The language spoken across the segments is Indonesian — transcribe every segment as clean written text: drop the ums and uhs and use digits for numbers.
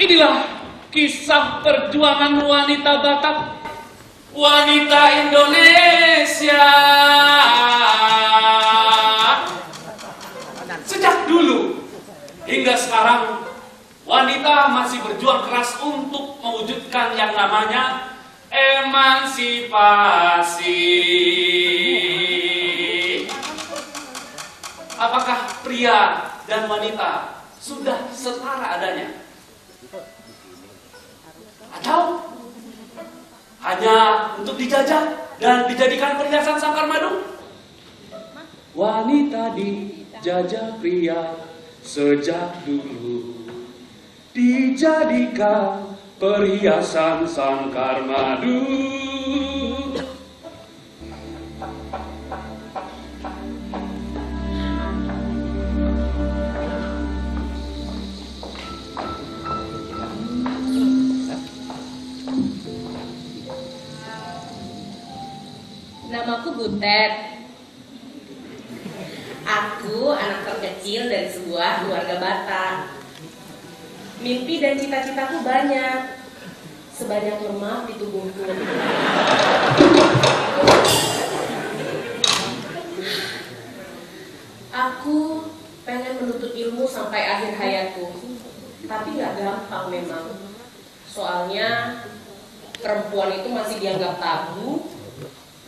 Inilah kisah perjuangan wanita Batak, wanita Indonesia. Sejak dulu Hingga sekarang, wanita masih berjuang keras untuk mewujudkan yang namanya emansipasi. Apakah pria dan wanita sudah setara adanya? Atau hanya untuk dijajah dan dijadikan perhiasan sangkar madu? Wanita dijajah pria sejak dulu, dijadikan perhiasan sangkar madu. Namaku Butet. Aku anak terkecil dari sebuah keluarga Batak. Mimpi dan cita-citaku banyak, sebanyak lemak di tubuhku. Aku pengen menuntut ilmu sampai akhir hayatku, tapi gak gampang memang. Soalnya perempuan itu masih dianggap tabu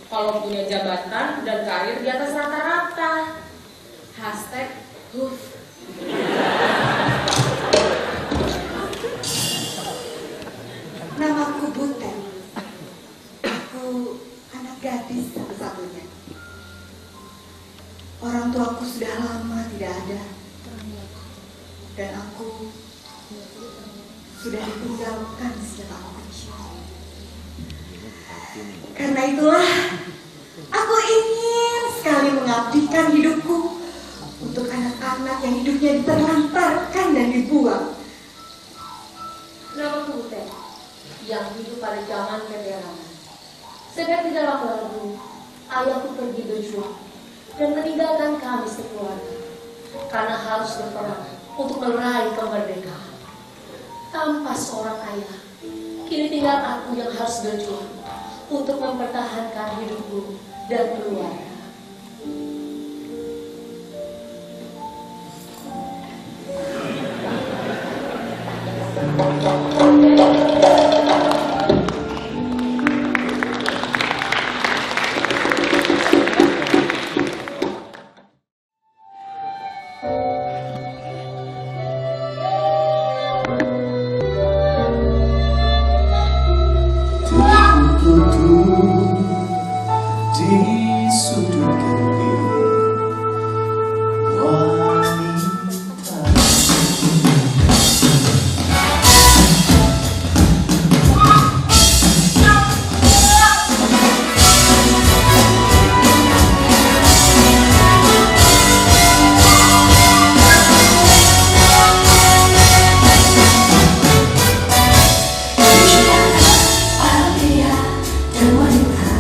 kalau punya jabatan dan karir di atas rata-rata. #HUF. Namaku Butet. Aku anak gadis satu-satunya. Orang tuaku sudah lama tidak ada. Dan aku sudah ditinggalkan sejak aku kecil. Karena itulah, aku ingin sekali mengabdikan hidupku untuk anak-anak yang hidupnya diterlantarkan dan dibuang. Namaku Butet, yang hidup pada zaman keterangan. Sedang tidak lama lalu, ayahku pergi berjuang dan meninggalkan kami sekeluarga karena harus berperang untuk meraih kemerdekaan. Tanpa seorang ayah, kini tinggal aku yang harus berjuang untuk mempertahankan hidupku dan keluarga. Di sudut kiri wanita, Para pria dan wanita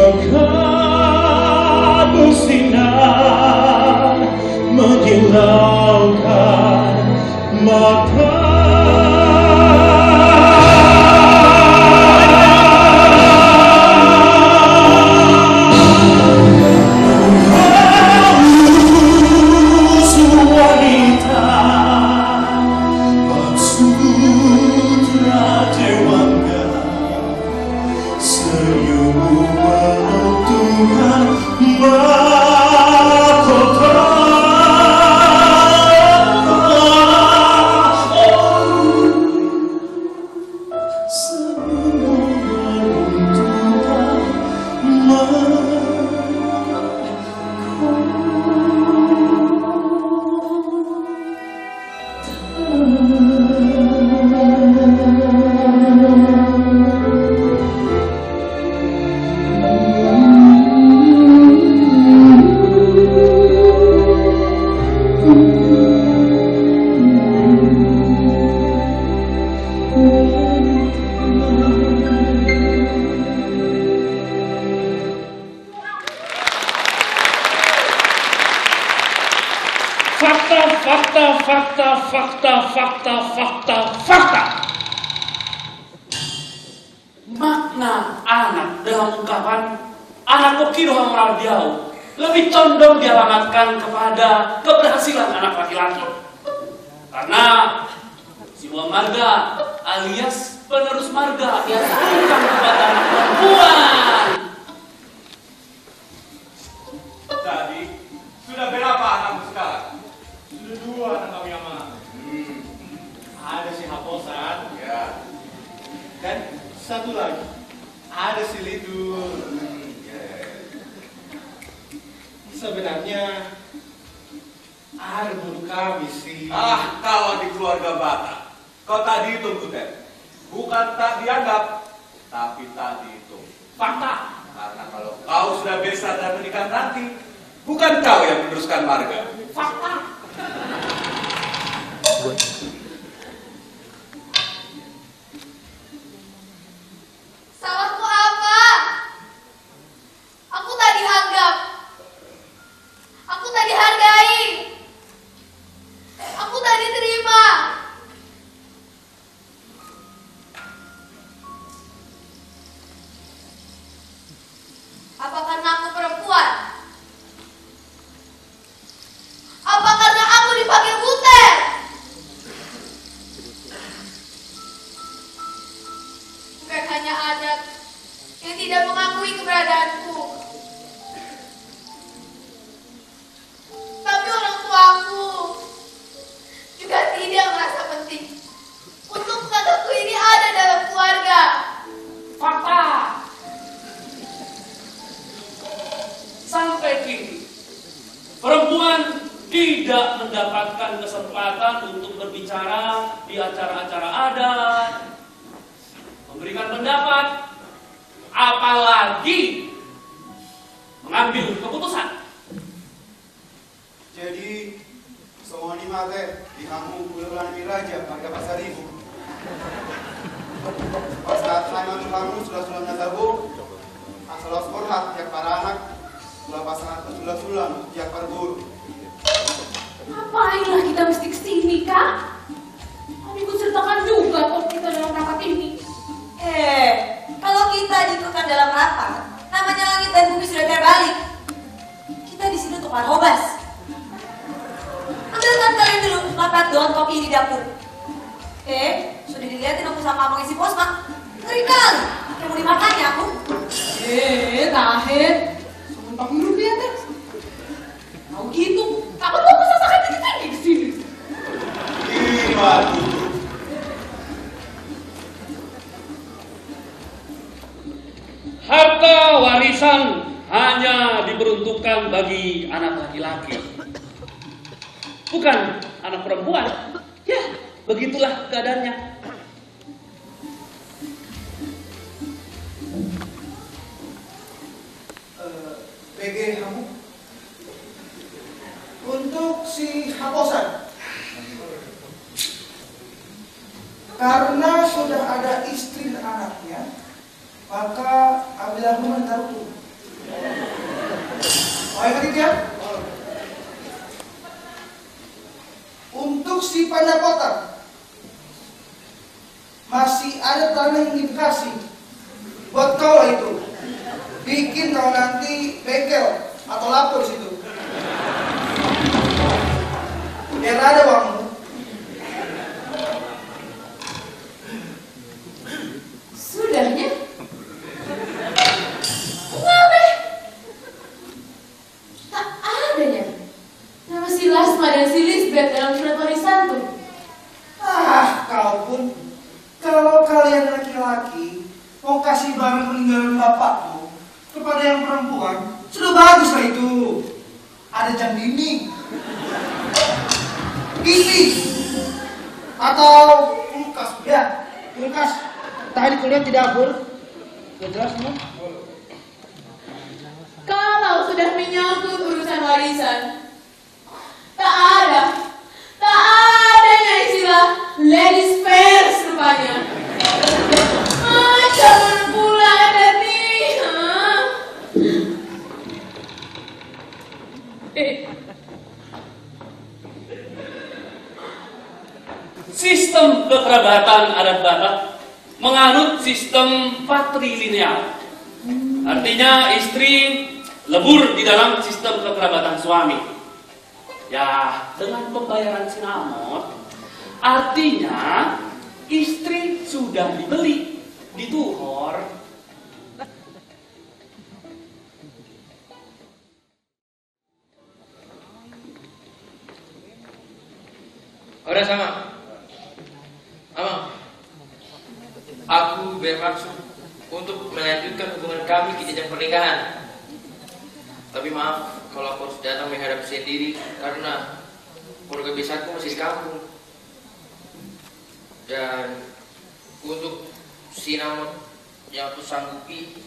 Mekar bersinar menyilaukan mata. Fakta. Makna anak dalam ungkapan anak Kokido Hamardiau lebih condong dialamatkan kepada keberhasilan anak laki-laki. Karena sebuah marga alias penerus marga yang bukan kepada anak perempuan. Jadi, sudah berapa anakmu sekarang? Sudah 2 anak kami aman. Ada si Haposan, ya. Dan satu lagi, ada si Lidur. Sebenarnya ada bulu kami sih. Kalau di keluarga Batak, kau tadi itu Butet. Bukan tak dianggap, tapi tak dihitung. Fakta. Karena kalau kau sudah besar dan menikah nanti, bukan kau yang meneruskan marga. Fakta. Salahku apa? Aku tak dianggap. Aku tak dihargai. Aku tak diterima. Apa karena aku perempuan? Apa karena aku dipanggil butet? Bukan hanya adat yang tidak mengakui keberadaanku, tapi orang tuaku juga tidak merasa penting untuk mengataku ini ada dalam keluarga. Fakta. Sampai kini perempuan tidak mendapatkan kesempatan untuk berbicara di acara-acara adat, memberikan pendapat, apalagi mengambil keputusan. Jadi, semua ini mate di kamu bulan Miraja, harga pasar ibu. Pas saat kamu sudah nyatabu, asal hormat tiap para anak, sudah pasangan sudah tiap para guru. Ngapainlah kita mesti kesini, Kak? Ikut sertakan juga kok kita dalam rapat ini. Kalau kita diikutkan dalam rapat, namanya langit dan bumi sudah terbalik. Kita di sini untuk marhobas. Ambilkan kalian dulu 4 doang kopi di dapur. Sudah dilihatin aku sama abang isi posma. Ngeri kali, yang mau dimakannya aku. Tahir. Sumpah menurut dia, Teh. Mau gitu, kamu mau kesasakan kita di sini. Ini waduh. Harta warisan hanya diperuntukkan bagi anak laki-laki, bukan anak perempuan. Ya, begitulah keadaannya. PG kamu untuk si Haposan, karena sudah ada istri dan anaknya, maka ambillah rumah taruh. Ayo ketiga. Untuk si pendapatan masih ada tanah yang dikasih buat kau lah itu. Bikin kau nanti bengkel atau lapor di situ. Biar ada uangmu. Sudahnya? Ngapain? Tak adanya nama si Lasma dan si Lisbeth dalam surat warisan tuh. Ah, kau pun. Kalau kalian laki-laki mau kasih barang peninggalan bapakmu kepada yang perempuan, sudah bagus lah itu. Ada jam dinding, TV, atau kulkas. Ya, kulkas. Tadi kuliah di dapur. Sudah jelas semua? Kalau sudah menyangkut urusan warisan, tak adanya istilah ladies first rupanya. Macam mana pula ada nih? Sistem kekerabatan adat Batak menganut sistem patrilineal. Artinya istri lebur di dalam sistem kekerabatan suami. Ya, dengan pembayaran sinamot, artinya istri sudah dibeli, dituhor. Udah sama. Amang, aku bermaksud untuk melanjutkan hubungan kami ke jenjang pernikahan. Tapi maaf kalau aku harus datang menghadap sendiri karena keluarga besarku masih di kampung. Dan untuk sinamot yang aku sanggupi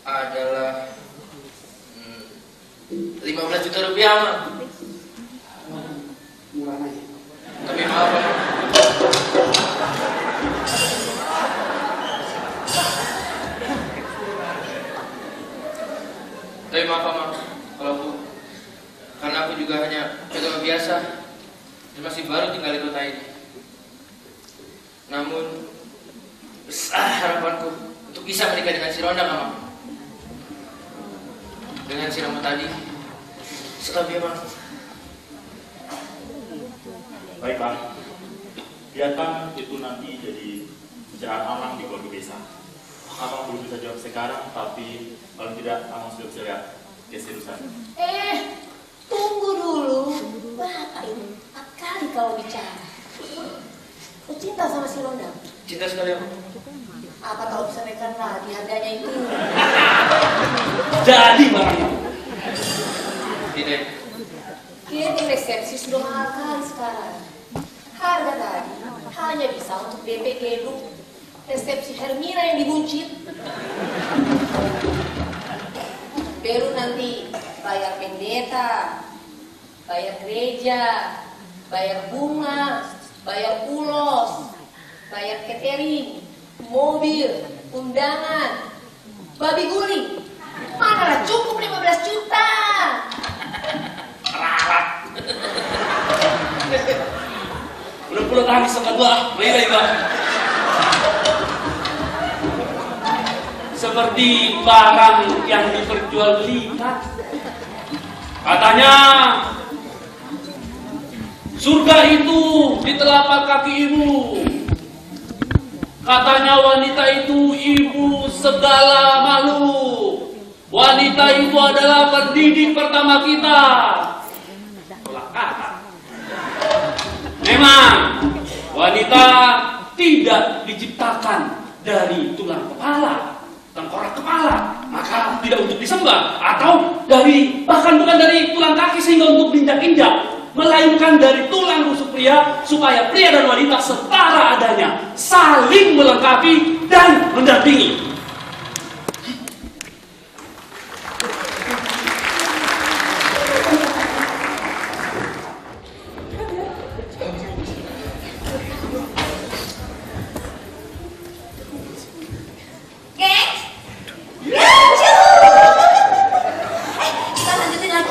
adalah 15 juta rupiah, Mang. Tapi maaf, Mang. Tapi maaf, Mang, karena aku juga hanya pedagang biasa dan masih baru tinggal di kota ini. Namun besar harapanku untuk bisa menikah dengan si Ronda, Mang. Dengan si Ramo tadi. Selebihnya, Mang. Baik, Pak. Biarkan itu nanti jadi bicaraan Amang di keluarga desa. Amang belum bisa jawab sekarang, tapi kalau tidak, Amang sudah bisa lihat keseriusan. Tunggu dulu. Bapak ini 4 kali kau bicara. Kau cinta sama si Ronda? Cinta sekali, Mang. Apa kau bisa naikkan lagi harganya itu? Jadi barangnya. Tidak. Kini resepsi sudah mahal kali sekarang. Harga tadi hanya bisa untuk DP gedung resepsi Hermina yang dibuncit. Baru nanti bayar pendeta, bayar gereja, bayar bunga, bayar ulos, bayar catering, mobil, undangan, babi guling. Manalah cukup 15 juta. Rarat. Udah habis sama gua, baik. Seperti barang yang diperjualbelikan. Katanya surga itu di telapak kaki ibu. Katanya wanita itu ibu segala makhluk. Wanita itu adalah pendidik pertama kita. Tolak kata. Memang wanita tidak diciptakan dari tulang kepala, tengkorak kepala, maka tidak untuk disembah, atau bahkan bukan dari tulang kaki sehingga untuk diinjak-injak, melainkan dari tulang rusuk pria supaya pria dan wanita setara adanya, saling melengkapi dan mendampingi. Kita lanjutin lagi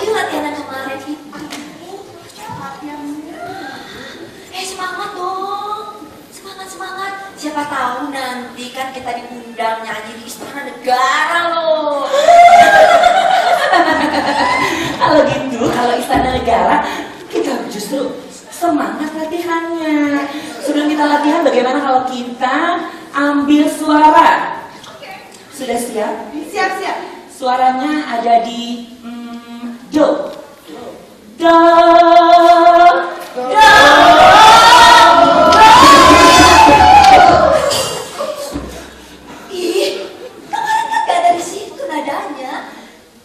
suara. Sudah siap? Siap-siap. Suaranya ada di do. Do. Do. Ih, kemarin kan gak dari situ nadanya.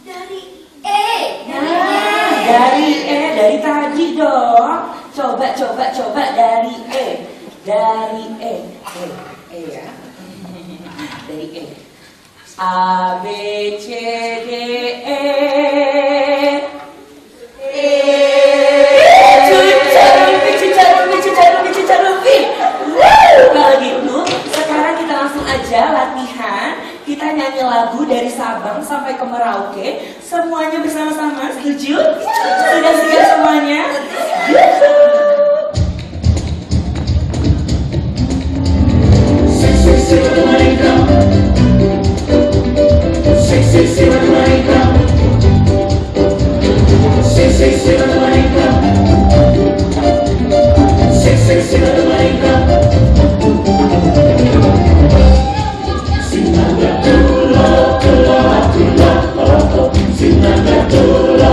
Dari E. Dari E, dari tadi dong. Coba dari E. Dari E. E ya. Dari E. A, B, C, D, E. Cucarupi. Kalau gitu, sekarang kita langsung aja latihan. Kita nyanyi lagu dari Sabang sampai ke Merauke. Semuanya bersama-sama, setuju? Sudah siap semuanya? Sinagatulo,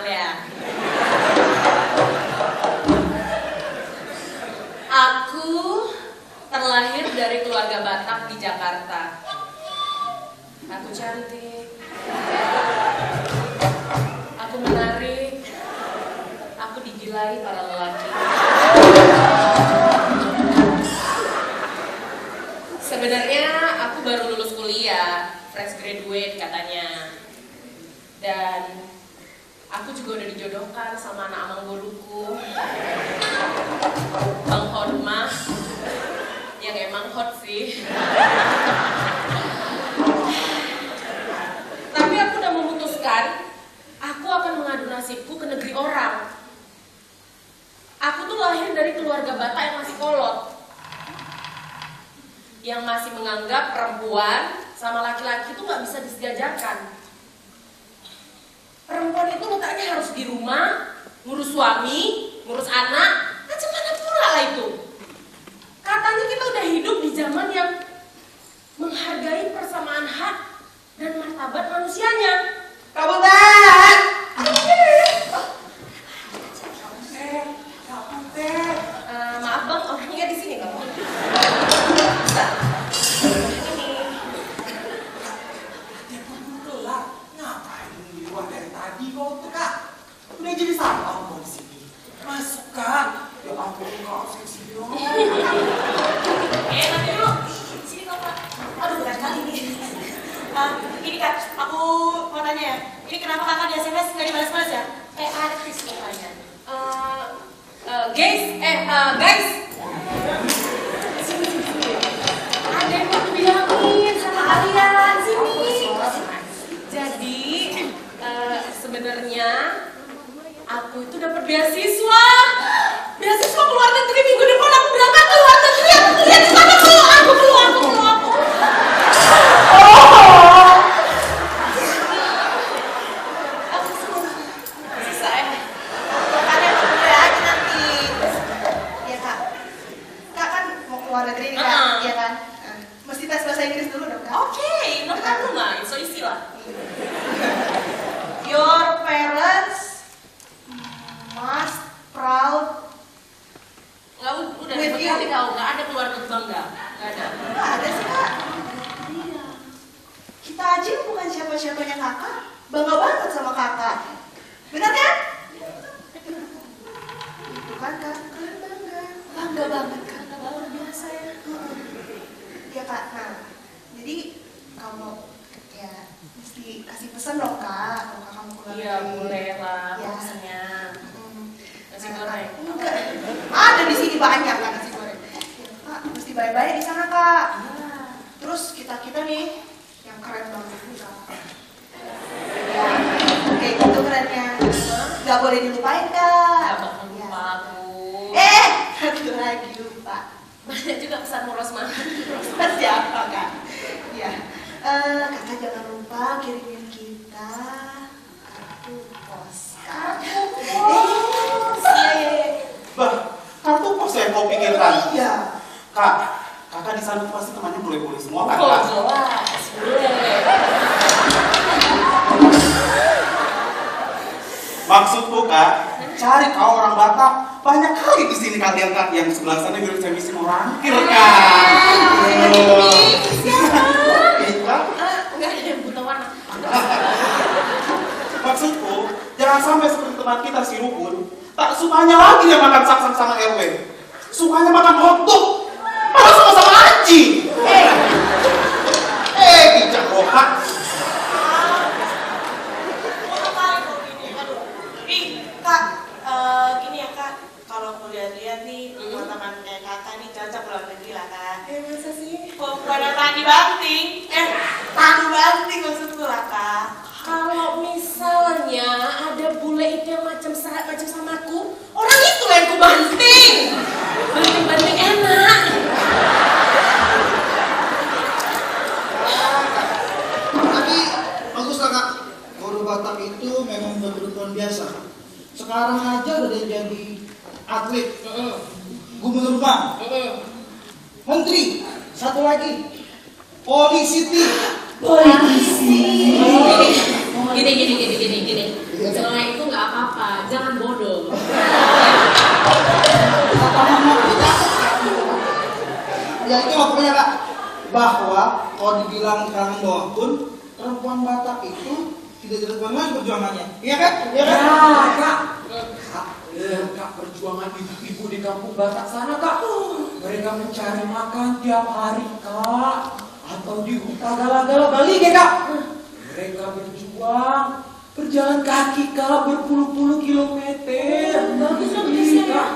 ya. Aku terlahir dari keluarga Batak di Jakarta. Aku cantik. Aku menarik. Aku digilai para lelaki. Sebenarnya aku baru lulus kuliah, fresh graduate katanya. Dan aku juga udah dijodohkan sama anak amang guruku, Bang Hormah, yang emang hot sih. Tapi aku udah memutuskan, aku akan mengadu nasibku ke negeri orang. Aku tuh lahir dari keluarga Batak yang masih kolot, yang masih menganggap perempuan sama laki-laki itu nggak bisa disejajarkan. Perempuan itu letaknya harus di rumah, ngurus suami, ngurus anak, macam mana pula lah itu. Katanya kita udah hidup di zaman yang menghargai persamaan hak dan martabat manusianya. Kabutan! Maaf bang, orangnya di sini bang. Dari tadi kau tuh kak, udah jadi sampah kau di sini. Masukkan, ya ampun kau seksi dong. Nanti dulu, sini kau pak. Aduh berat kali ini. Ini kak, aku mau tanya ya. Ini kenapa kakak di SMS nggak dibalas-balas ya? Kayak artis mukanya. Guys. Sini. Ada yang mau bilangin sama kalian sini. Jadi sebenarnya aku itu dapat beasiswa ke luar negeri minggu depan. Aku berangkat ke luar negeri. Aku lihat di sana aku perlu. Aku susah ya. Kalian boleh aja nanti. Ya kak. Kak kan mau keluar negeri nih kak, iya kan? Mesti tes bahasa Inggris dulu dong kak. Oke, nomor lah, so isi lah. Your parents must proud. Nggak udah With berkali you. kau nggak ada keluarga bangga, nggak ada. Nggak ada sih kak. Iya. Kita aja bukan siapa-siapanya kakak, bangga banget sama kakak. Benar kan? Bukan kak, kalian bangga banget kak, luar biasa ya. Iya kak. Nah, jadi kamu ya mesti kasih pesan dong kak, kalau kakak mau keluar Iya negeri. boleh lah, Ya. maksudnya. Nasi Nah, goreng. enggak. Ada di sini banyak kan nasi goreng. Ya, kak, mesti baik-baik di sana kak. Terus kita nih yang keren banget nih kak. Ya, kayak gitu kerennya. Gak boleh dilupain kak. Nggak bakal lupa aku. Satu lagi lupa. Banyak juga pesan Rosman. Pesan siapa kak? Ya, kakak jangan lupa kirimin kita kartu pos. Iya. Bah, kartu pos yang kau pikirkan. Iya. Kak, kakak di sana pasti temannya boleh-boleh semua kan Oh kak? jelas, boleh. Maksudku kak, cari kau orang Batak. Banyak kali di sini kalian kak yang sebelah sana mirip semisi orang kak. Siapa? Iya. Enggak ada yang buta warna. Maksudku, jangan sampai seperti teman kita si Rukun, tak sukanya lagi dia makan saksan sama RW. Sukanya makan hotdog, malah sama-sama anjing. Bijak rohak. Kak, gini ya kak, kalau aku lihat-lihat nih, teman-teman kayak kakak nih cocok luar negeri lah kak. Masa sih? Pada tani banting, tani banting maksudku lah kak. Kalau misalnya ada bule itu yang macam sama aku, orang itu yang ku banting. Banting enak. Tapi bagus lah kak, guru Batak itu memang berkebutuhan biasa. Sekarang aja udah jadi atlet, gubernur rumah, menteri, satu lagi, polisi. Gini. Semua itu nggak apa-apa. jangan bodoh. Ya itu pokoknya Kak, bahwa kalau dibilang kalangan bawah pun perempuan Batak itu tidak terpengaruh perjuangannya, iya kan? Iya kan? Kak. Kak, perjuangan ibu-ibu di kampung Batak sana Kak. Mereka mencari makan tiap hari Kak. Atau di hutan gala-gala Bali Kak. Mereka berjalan kaki Kak, berpuluh-puluh kilometer. Bagus dong biasanya Kak.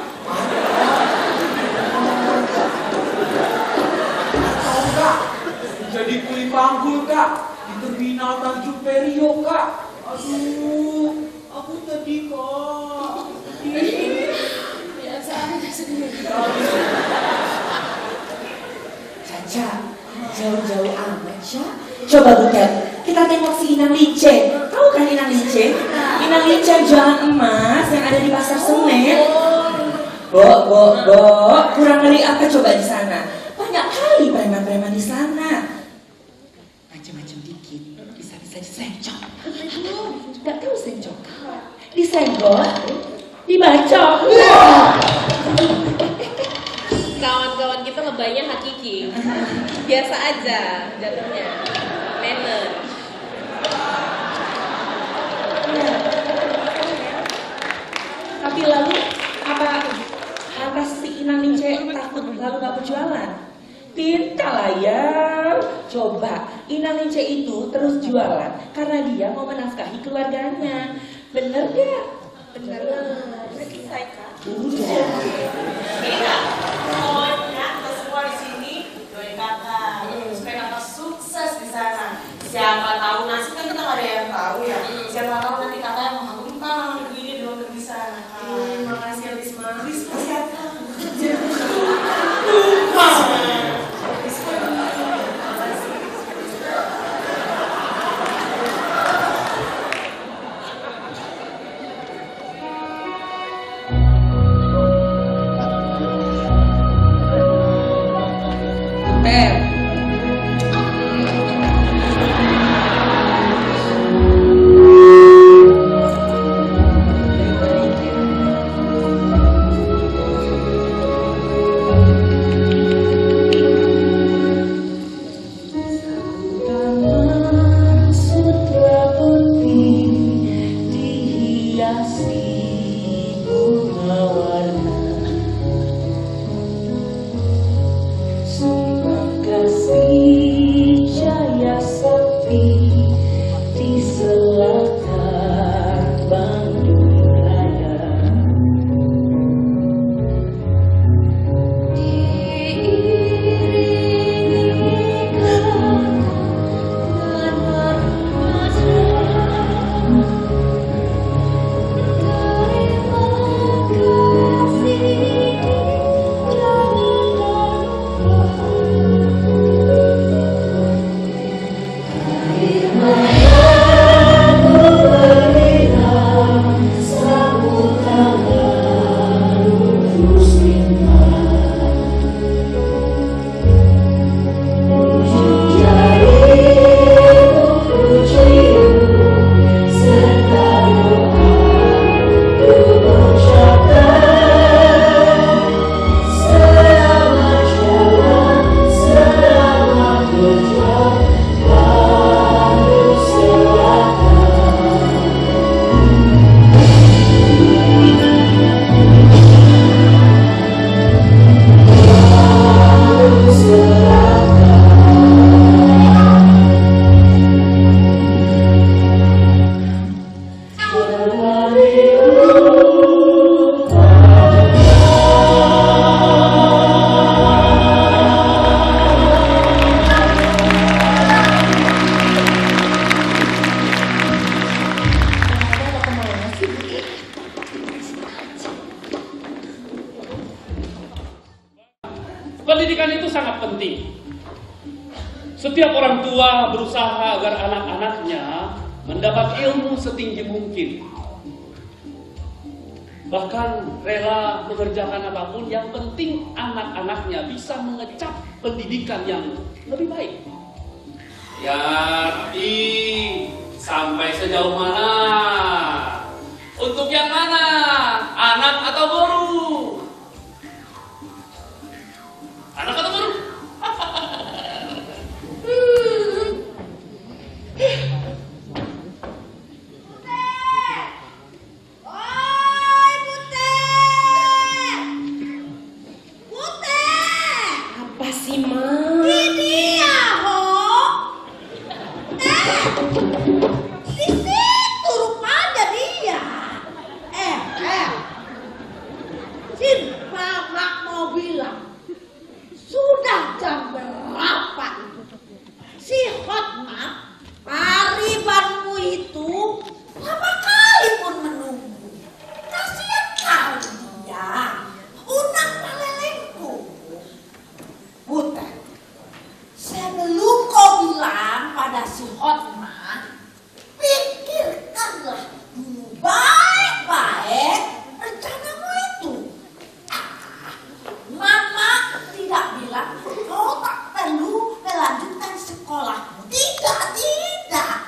Atau Kak, jadi kuli panggul Kak di terminal Tanjung Priok Kak. Aduh, aku sedih Kak. Biasa aja sendiri. Caca, jauh-jauh amat, Ca. Coba Butet, kita tengok si Inang Lince. Tahu kan Inang Lince? Inang Lince jualan emas yang ada di pasar Senen. Bo, kurang ngeri apa coba di sana? Banyak kali preman-preman di sana. Macam-macam dikit, bisa-bisa disencok. Nggak tahu sencok. Disenggol, dibacok. Kawan-kawan kita lebaynya hakiki. Biasa aja jatuhnya. Manner. Tapi lalu apa si Inang Lince takut lalu nggak berjualan? Tidak lah ya. Coba Inang Lince itu terus jualan karena dia mau menafkahi keluarganya. Bener gak? Bener. Selesai Kak. Udah. Pokoknya kita semua di sini doain kakak supaya kakak sukses di sana. Siapa tahu nasib kan kita nggak ada yang tahu ya. Siapa tahu nanti kakak yang mengagumkan negeri di luar negeri sana. Makasih ya Risma. Risma siapa? Pendidikan itu sangat penting. Setiap orang tua berusaha agar anak-anaknya mendapat ilmu setinggi mungkin. Bahkan rela mengerjakan apapun, yang penting anak-anaknya bisa mengecap pendidikan yang lebih baik. Ya, tapi sampai sejauh mana Untuk yang mana? Anak atau guru? Anak atau guru? Apa sih, Ma? Ini ya, Ho. Di situ rupanya dia. Si Mama mau bilang, sudah jam berapa itu? Si Hotma, paribanmu itu, lama kali pun menunggu. Kasihan kali dia, unang malelengku. Butet, sebelum kau bilang pada si Hotma, pikirkanlah dulu baik-baik rencanamu itu. Mama tidak bilang kau tak perlu melanjutkan sekolahmu. Tidak.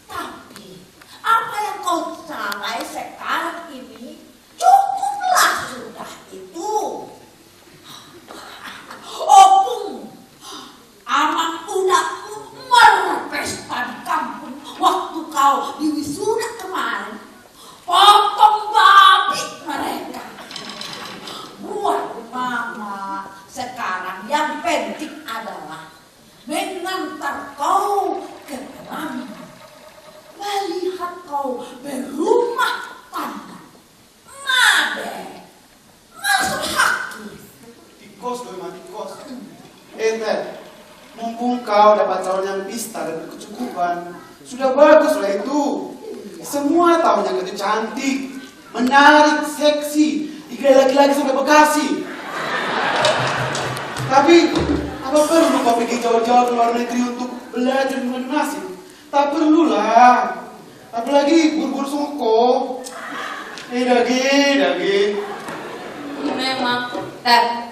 Tapi apa yang kau capai sekarang ini cukuplah sudah itu. Opung, anak udahku berpesta di kampung waktu kau di wisuda kemarin. Potong babi mereka. Buat Mama sekarang yang penting adalah mengantar kau ke Rama, melihat kau berumah tangga. Made, masuk hati. Tikos doi mah tikos. Ted, mumpung kau dapat calon yang pista dan berkecukupan, sudah bagus lah itu. Semua tahu yang itu cantik, menarik, seksi, digaya laki-laki sampai Bekasi. Tapi apa perlu kau pergi jauh-jauh ke luar negeri untuk belajar mengadu nasib? Tak perlulah. Apalagi buru-buru songko. Dagi. Memang, Ted,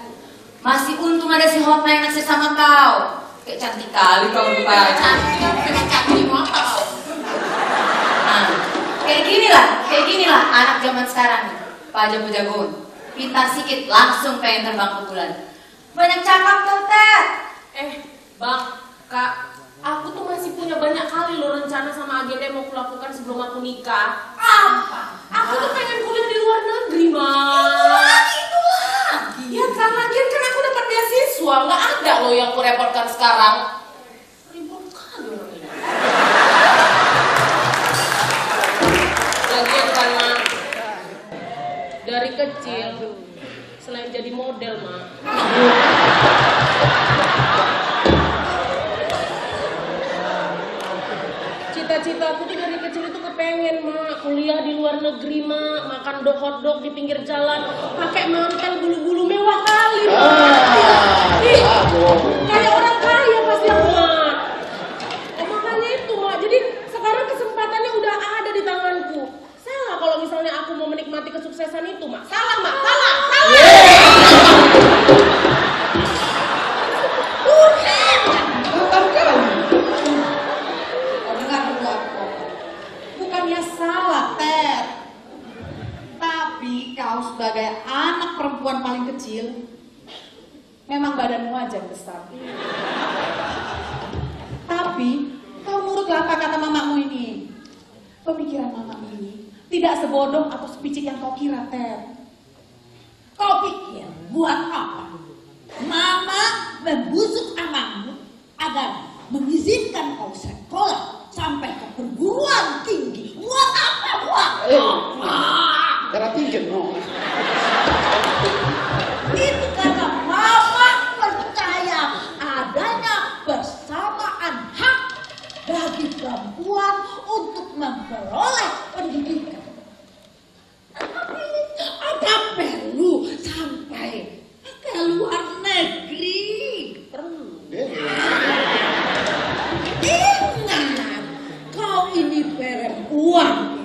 masih untung ada si Hotma yang naksir sama kau. Kayak cantik kali kau rupanya. Cantik motor. Nah, kayak ginilah anak zaman sekarang. Pak jago-jagoan, pintar sikit langsung pengen terbang ke bulan. Banyak cakap tuh, Ted. Bang, Kak, aku tuh masih punya banyak kali loh rencana sama agenda yang mau kulakukan sebelum aku nikah. Apa? Aku tuh pengen kuliah di luar negeri, Bang. Itu lagi. Ya kan, lagian kan aku dapat beasiswa, nggak ada loh yang aku repotkan sekarang. Ribut kali orang ini. Lagian kan, Ma, dari kecil, selain jadi model, Ma, cita-cita aku tuh dari kecil itu kepengen, Ma, kuliah di luar negeri, Ma, makan hotdog di pinggir jalan, pakai mantel bulu-bulu mewah kali, Ma. Kayak orang kaya pasti aku, Ma. Makanya itu, Ma, jadi sekarang kesempatannya udah ada di tanganku. Salah kalau misalnya aku mau menikmati kesuksesan itu, Ma. Salah, Ma. Salah. Bukannya salah, Ted. Tapi kau sebagai anak perempuan paling kecil, memang badanmu aja besar. Tapi kau nurutlah apa kata mamamu ini. Pemikiran mamamu ini tidak sebodoh atau sepicik yang kau kira, Ted. Kau pikir buat apa Mama membusuk anakmu agar mengizinkan kau sekolah sampai ke perguruan tinggi? Buat apa? Darah tinggi, no. Itu karena Mama percaya adanya persamaan hak bagi perempuan untuk memperoleh pendidikan. Tapi apa perlu sampai ke luar negeri? Ingat, kau ini perempuan.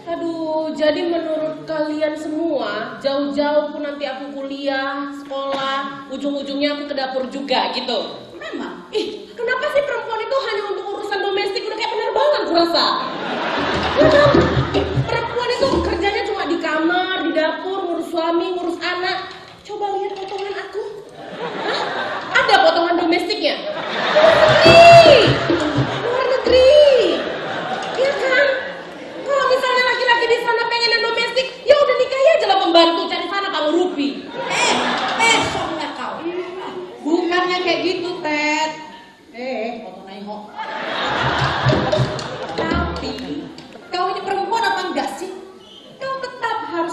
Aduh, jadi menurut kalian semua, jauh-jauh pun nanti aku kuliah, sekolah, ujung-ujungnya aku ke dapur juga gitu. Memang. Kenapa sih perempuan itu hanya untuk urusan domestik? Udah kayak penerbangan kurasa. Ya kan?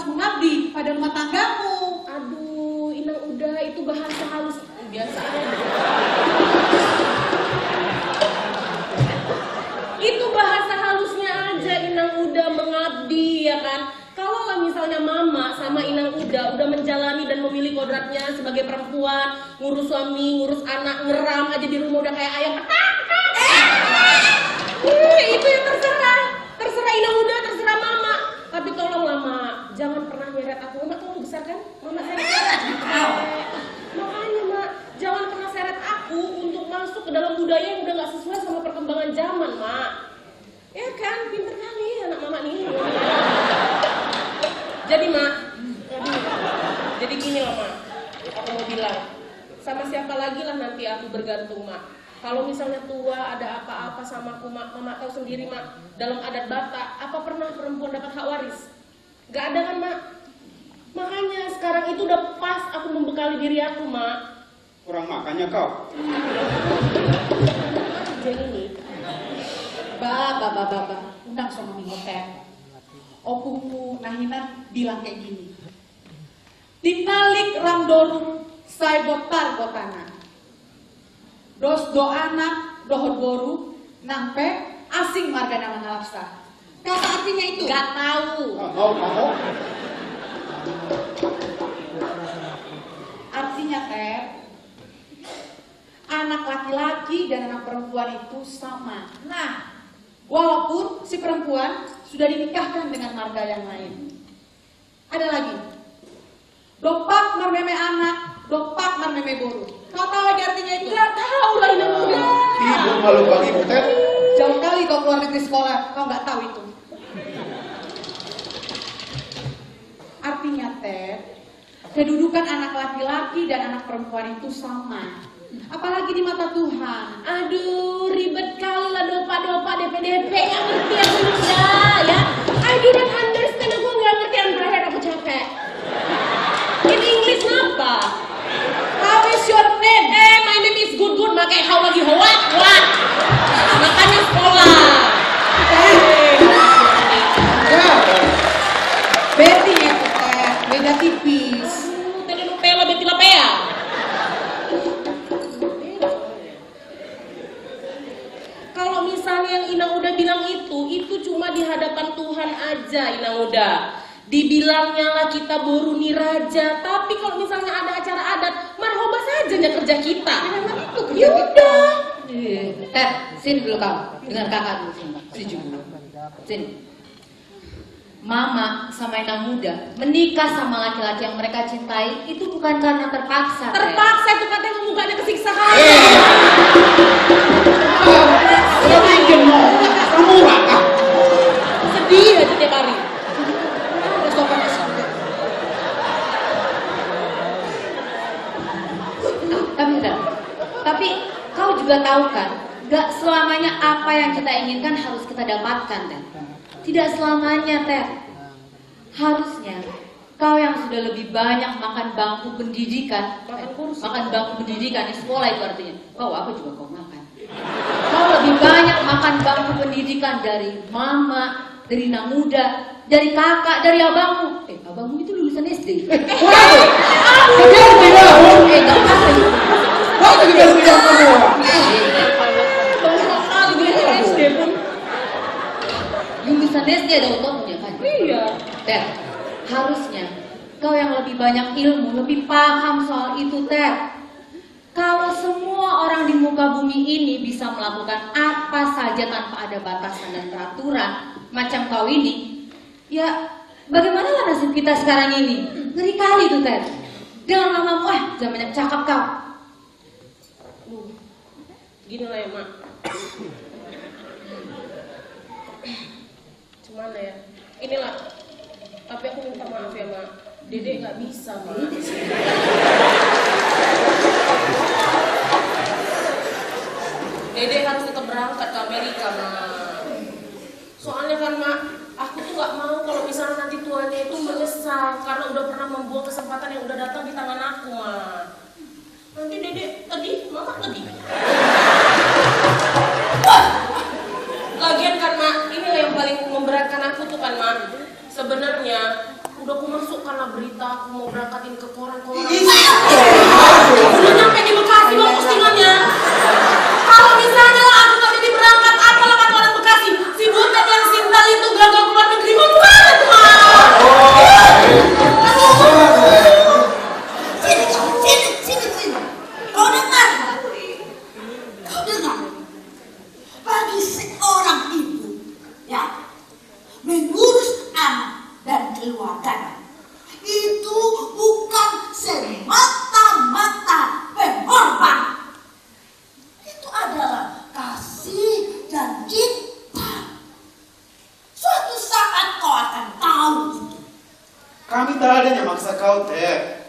harus mengabdi pada rumah tanggamu. Aduh, Inang udah itu bahasa halus biasa aja. Itu bahasa halusnya aja Inang udah mengabdi ya kan. Kalau lah misalnya mama sama Inang udah menjalani dan memilih kodratnya sebagai perempuan, ngurus suami, ngurus anak, ngeram aja di rumah udah kayak ayam petak. Itu ya terserah Inang udah, terserah mama. Tapi tolonglah mak, jangan pernah nyeret aku. Mama tolong besar kan? Mama seret. Makanya mak, jangan pernah seret aku untuk masuk ke dalam budaya yang udah gak sesuai sama perkembangan zaman mak. Ya kan, pinter kali anak mama nih. Jadi mak, jadi gini loh mak, aku mau bilang, sama siapa lagi lah nanti aku bergantung mak. Kalau misalnya tua ada apa-apa sama aku mak, mama tahu sendiri mak, dalam adat Batak, apa pernah perempuan dapat hak waris? Gak ada kan mak? Makanya sekarang itu udah pas aku membekali diri aku mak. Kurang makannya kau. Jadi ini, Undang sama minggu teh. Opumu nahinan bilang kayak gini. Tinalik ramdorum saibotar botana. Dos do anak dohot boru nampe asing marga nama ngalapsa. Kata artinya itu? Gak tahu. Artinya teh, anak laki-laki dan anak perempuan itu sama. Nah, walaupun si perempuan sudah dinikahkan dengan marga yang lain. Ada lagi. Dopak marmeme anak, dopak marmeme boru. Kau tahu lagi artinya itu? Gak tahu lah ini muda. Tidur malu bagi butet. Jauh kali kau keluar negeri sekolah, kau nggak tahu itu. Artinya teh, kedudukan anak laki-laki dan anak perempuan itu sama. Apalagi di mata Tuhan. Aduh, ribet kali lah dopa-dopa DP-DP yang ngerti aku udah ya. I didn't understand, aku nggak ngerti yang terakhir aku capek. In English apa? How is your name? My name is Good, makanya how lagi what? Makanya sekolah. Betty ya teh, beda tipis. Tadi Nupela, Betty Lapea. Kalau misalnya yang Inang udah bilang itu cuma di hadapan Tuhan aja Inang udah. Dibilangnya lah kita boru niraja, tapi kalau misalnya ada acara adat, marhoba saja kerja kita. Yaudah. Sini dulu kamu, dengar kakak dulu sini, setuju. Sini. Mama sama Inang muda menikah sama laki-laki yang mereka cintai itu bukan karena terpaksa. Terpaksa itu katanya mukanya kesiksa kan. Kamu raka. Sedih aja tiap hari. Tapi kau juga tahu kan, gak selamanya apa yang kita inginkan harus kita dapatkan, Teh. Tidak selamanya, Teh. Harusnya kau yang sudah lebih banyak makan bangku pendidikan, makan bangku pendidikan di sekolah itu artinya, kau apa juga kau makan. Kau lebih banyak makan bangku pendidikan dari mama, dari Inang muda, dari kakak, dari abangmu. Abangmu itu lulusan SD. Lulusan SD ada ototnya kan? Iya. Teh, harusnya kau yang lebih banyak ilmu, lebih paham soal itu, Teh. Kalau semua orang di muka bumi ini bisa melakukan apa saja tanpa ada batasan dan peraturan, macam kau ini, ya bagaimana nasib kita sekarang ini? Ngeri kali tuh, Teh. Dengan mamamu, jangan banyak cakap kau. Gini lah ya mak. Cuman ya, inilah. Tapi aku minta maaf ya mak. Dede nggak bisa mak. Dede harus tetap berangkat ke Amerika mak. Soalnya kan mak, aku tuh nggak mau kalau misalnya nanti tuanya itu menyesal karena udah pernah membuang kesempatan yang udah datang di tangan aku mak. Nanti Dede tadi, mama tadi. Lagian kan mak, inilah yang paling memberatkan aku tuh kan mak. Sebenarnya Udah aku masuk karena berita aku mau berangkatin ke koran-koran. Udah nyampe di Bekasi loh postingannya. Kalau misalnya lah aku nggak jadi berangkat, apalah kata orang Bekasi? Si Butet yang sintal itu gagal keluar negeri mau banget, Sini. Kau dengar? Bagi seorang ibu, ya, mengurus anak dan keluarga itu bukan semata-mata pengorbanan. Itu adalah kasih dan cinta. Suatu saat kau akan tahu itu. Kami tak ada yang maksa kau, Teh.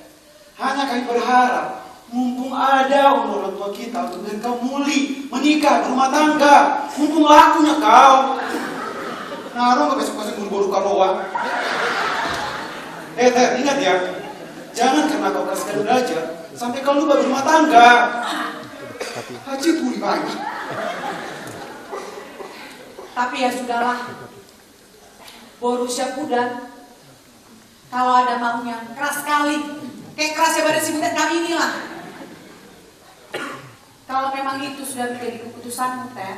Hanya kami berharap, mumpung ada umur orang tua kita untuk biar kau muli, menikah, berumah tangga. Mumpung lakunya kau. Naruh gak besok-besok buru-buru karoa. Teh, ingat ya. Jangan karena kau kasihkan belajar, sampai kau lupa berumah tangga. Haji tuli banyak. Tapi ya sudahlah. Borussia Pudan, kalau ada maunya, keras sekali. Kayak kerasnya badan si Butet kami inilah. Kalau memang itu sudah menjadi keputusanmu, Teh,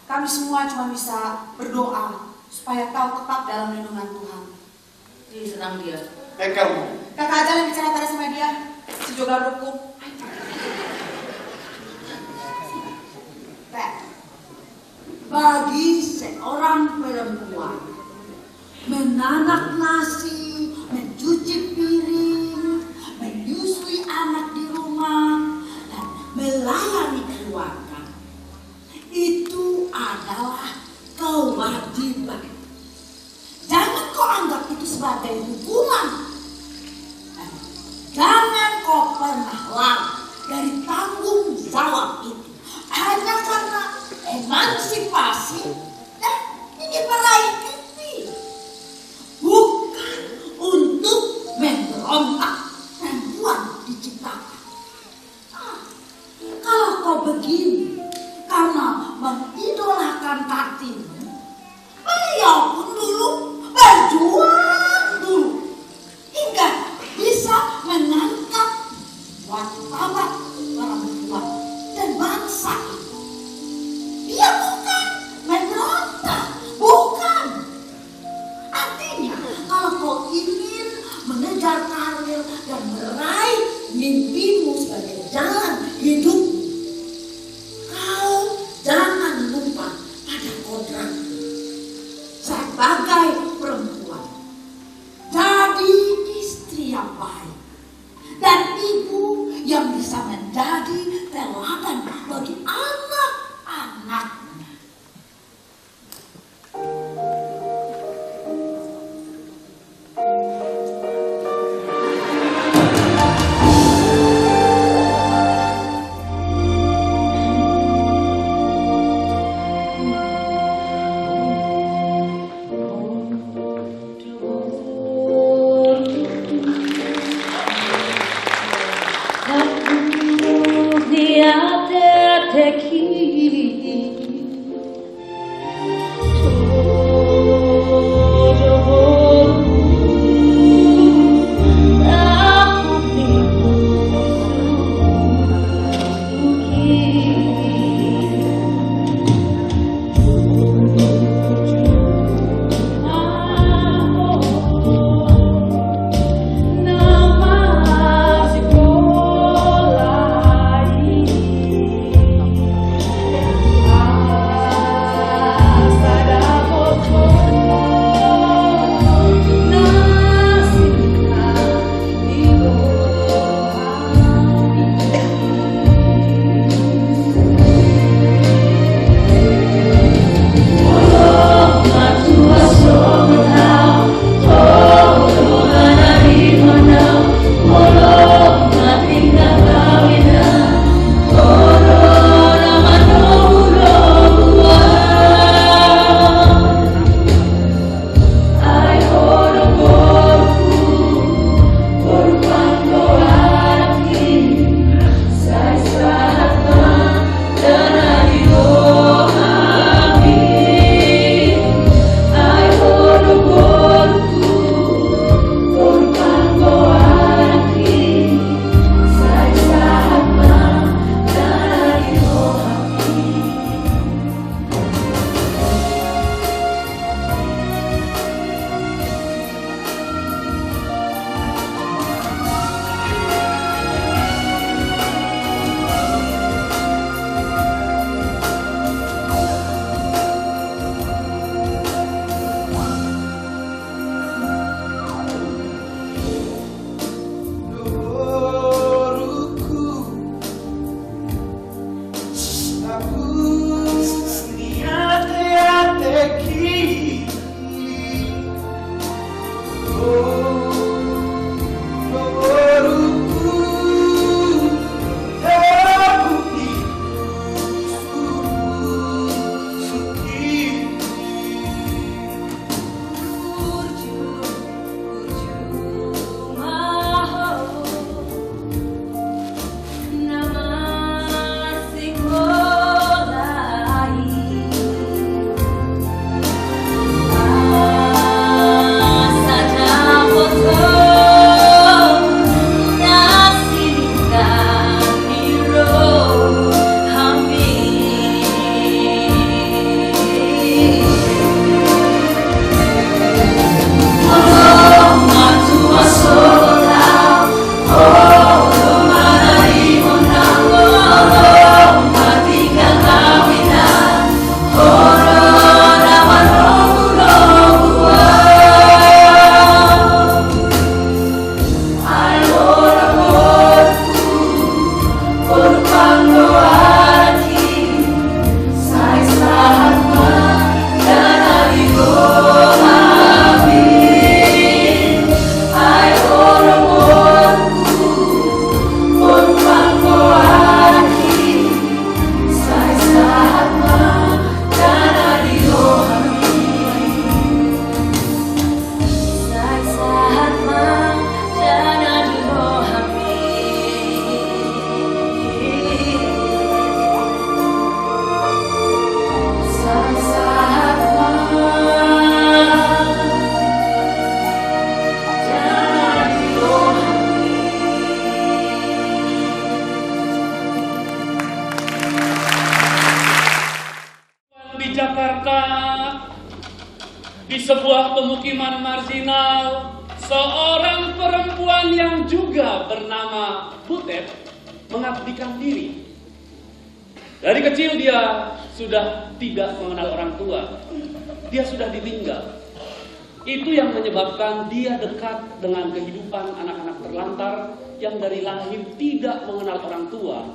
kami semua cuma bisa berdoa supaya kau tetap dalam lindungan Tuhan. Jadi senang dia. Kamu. Kakak aja yang bicara tadi sama dia, si Joga Ruku. Teh, bagi seorang perempuan menanak nasi, mencuci piring, menyusui anak di rumah, dan melayani keluarga, itu adalah kewajiban. Jangan kau anggap itu sebagai hukuman. Dan jangan kau pernah lari dari tanggung jawab itu hanya karena emansipasi dan ingin meraih kiti. Bukan untuk memberontak perempuan diciptakan. Kalau kau begini karena mengidolakan Kartini, beliau pun dulu berjuang dulu hingga bisa mengangkat martabat perempuan dan bangsa. Dia bukan memberontak, bukan. Artinya kalau kau ingin mengejar karir dan meraih mimpimu sebagai jalan hidup, kau jangan lupa pada kodrat sebagai perempuan. Jadi istri yang baik dan ibu yang bisa menjadi teladan bagi anak-anaknya. sebuah pemukiman marginal, seorang perempuan yang juga bernama Butet mengabdikan diri. Dari kecil dia sudah tidak mengenal orang tua. Dia sudah ditinggal. Itu yang menyebabkan dia dekat dengan kehidupan anak-anak terlantar yang dari lahir tidak mengenal orang tua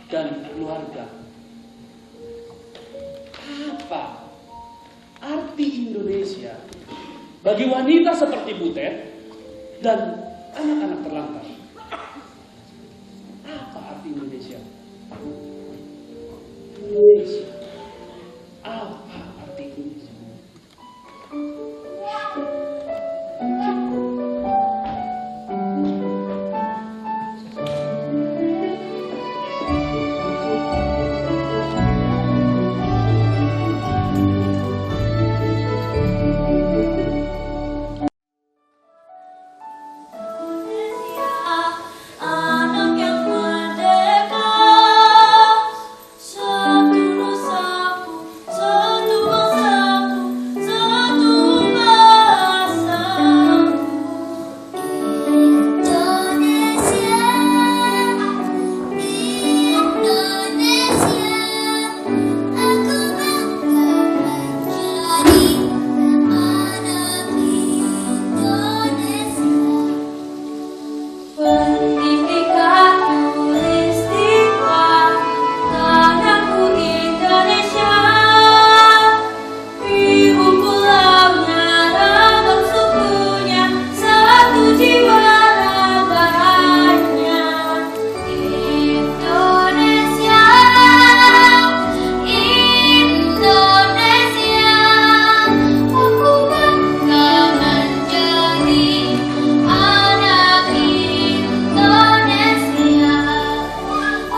dan keluarga. Apa arti Indonesia bagi wanita seperti Butet dan anak-anak terlantar? Apa arti Indonesia? Indonesia. Apa arti Indonesia? Anak yang merdeka, satu nusaku, satu bangsaku, satu bahasaku. Indonesia, Indonesia, aku bangga menjadi anak Indonesia. Pendidikan tulistiwa, tanahku Indonesia. Ibu pulaunya, ragam sukunya, satu jiwa raganya. Indonesia, Indonesia, aku bangga menjadi anak Indonesia.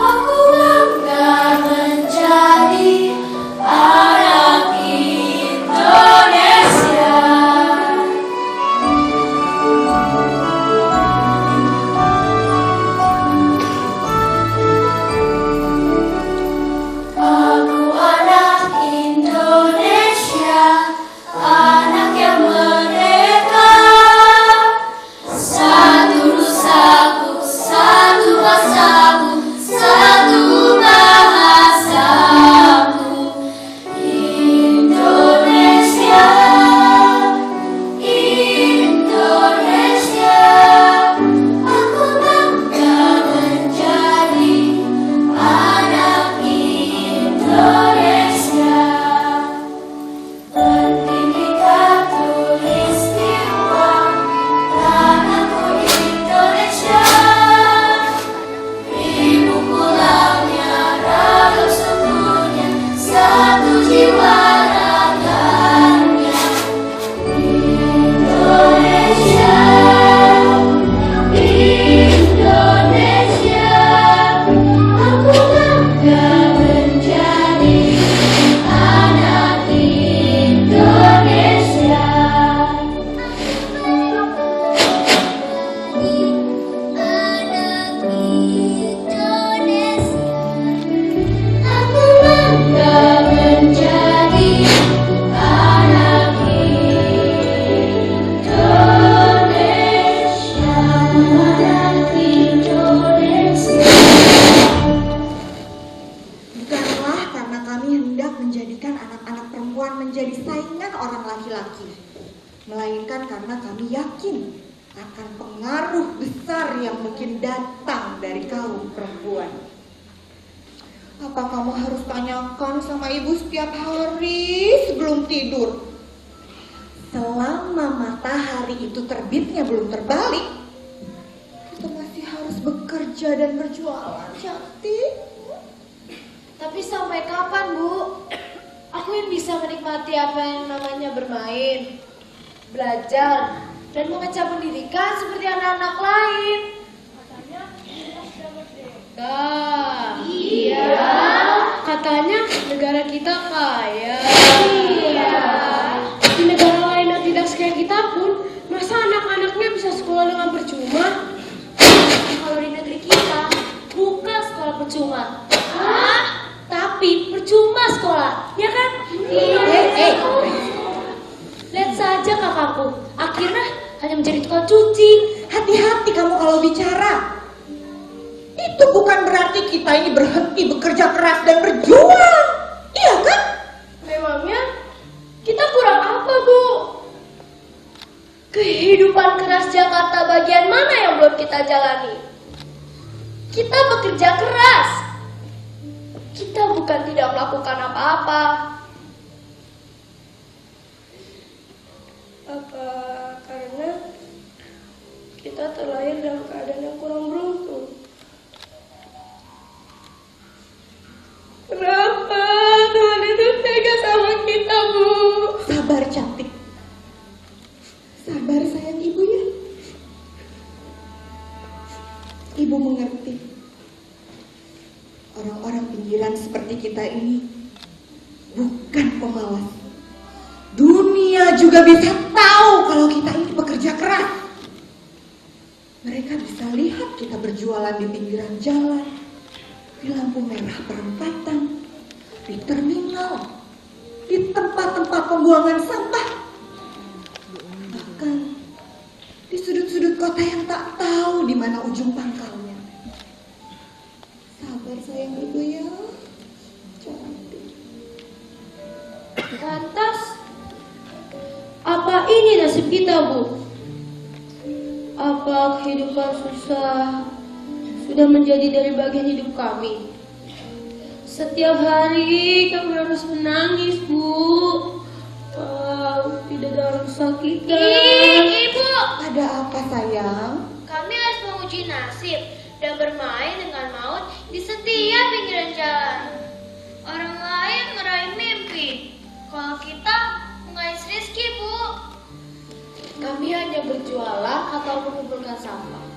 Aku bangga menjadi anak Indonesia. Aku anak Indonesia, anak yang merdeka. Satu nusaku, satu bangsaku, satu bahasaku. Indonesia, Indonesia, aku bangga menjadi anak Indonesia. Pendidikan tulistiwa, tanahku Indonesia. Ibu pulaunya, ragam sukunya, satu jiwa raganya. Indonesia, Indonesia, aku bangga menjadi anak Indonesia. Anak Indonesia, aku bangga menjadi anak Indonesia. Anak Indonesia. Bukanlah karena kami hendak menjadikan anak-anak perempuan menjadi saingan orang laki-laki, melainkan karena kami yakin akan pengaruh besar yang mungkin datang dari kaum perempuan. Apa kamu harus tanyakan sama ibu setiap hari sebelum tidur? Selama matahari itu terbitnya belum terbalik, kita masih harus bekerja dan berjualan, cantik. Tapi sampai kapan, Bu? Aku yang bisa menikmati apa yang namanya bermain, belajar, dan mengejar pendidikan seperti anak-anak lain. Iya. Katanya negara kita kaya. Iya. Di negara lain yang tidak sekaya kita pun, masa anak-anaknya bisa sekolah dengan percuma? Kalau di negeri kita, bukan sekolah percuma. Hah? Tapi percuma sekolah, ya kan? Iya. saja kakakku. Akhirnya hanya menjadi tukang cuci. Hati-hati kamu kalau bicara. Itu bukan berarti kita ini berhenti bekerja keras dan berjuang. Iya kan? Memangnya kita kurang apa, Bu? Kehidupan keras Jakarta bagian mana yang belum kita jalani? Kita bekerja keras. Kita bukan tidak melakukan apa-apa. Apa karena kita terlahir dalam keadaan yang kurang beruntung? Kenapa Tuhan itu tega sama kita, Bu? Sabar cantik. Sabar sayang ibu ya. Ibu mengerti. Orang-orang pinggiran seperti kita ini bukan pemalas. Dunia juga bisa tahu kalau kita ini bekerja keras. Mereka bisa lihat kita berjualan di pinggiran jalan, di lampu merah perempatan, di terminal, di tempat-tempat pembuangan sampah, bahkan di sudut-sudut kota yang tak tahu di mana ujung pangkalnya. Sabar sayang ibu ya. Cantik. Lantas, apa ini nasib kita, Bu? Apa kehidupan susah sudah menjadi dari bagian hidup kami? Setiap hari kami harus menangis, Bu. Tidak dalam kesakitan. Ibu, ada apa sayang? Kami harus menguji nasib dan bermain dengan maut di setiap pinggiran jalan. Orang lain meraih mimpi, kalau kita mengais rezeki, Bu. Kami hanya berjualan atau mengumpulkan sampah.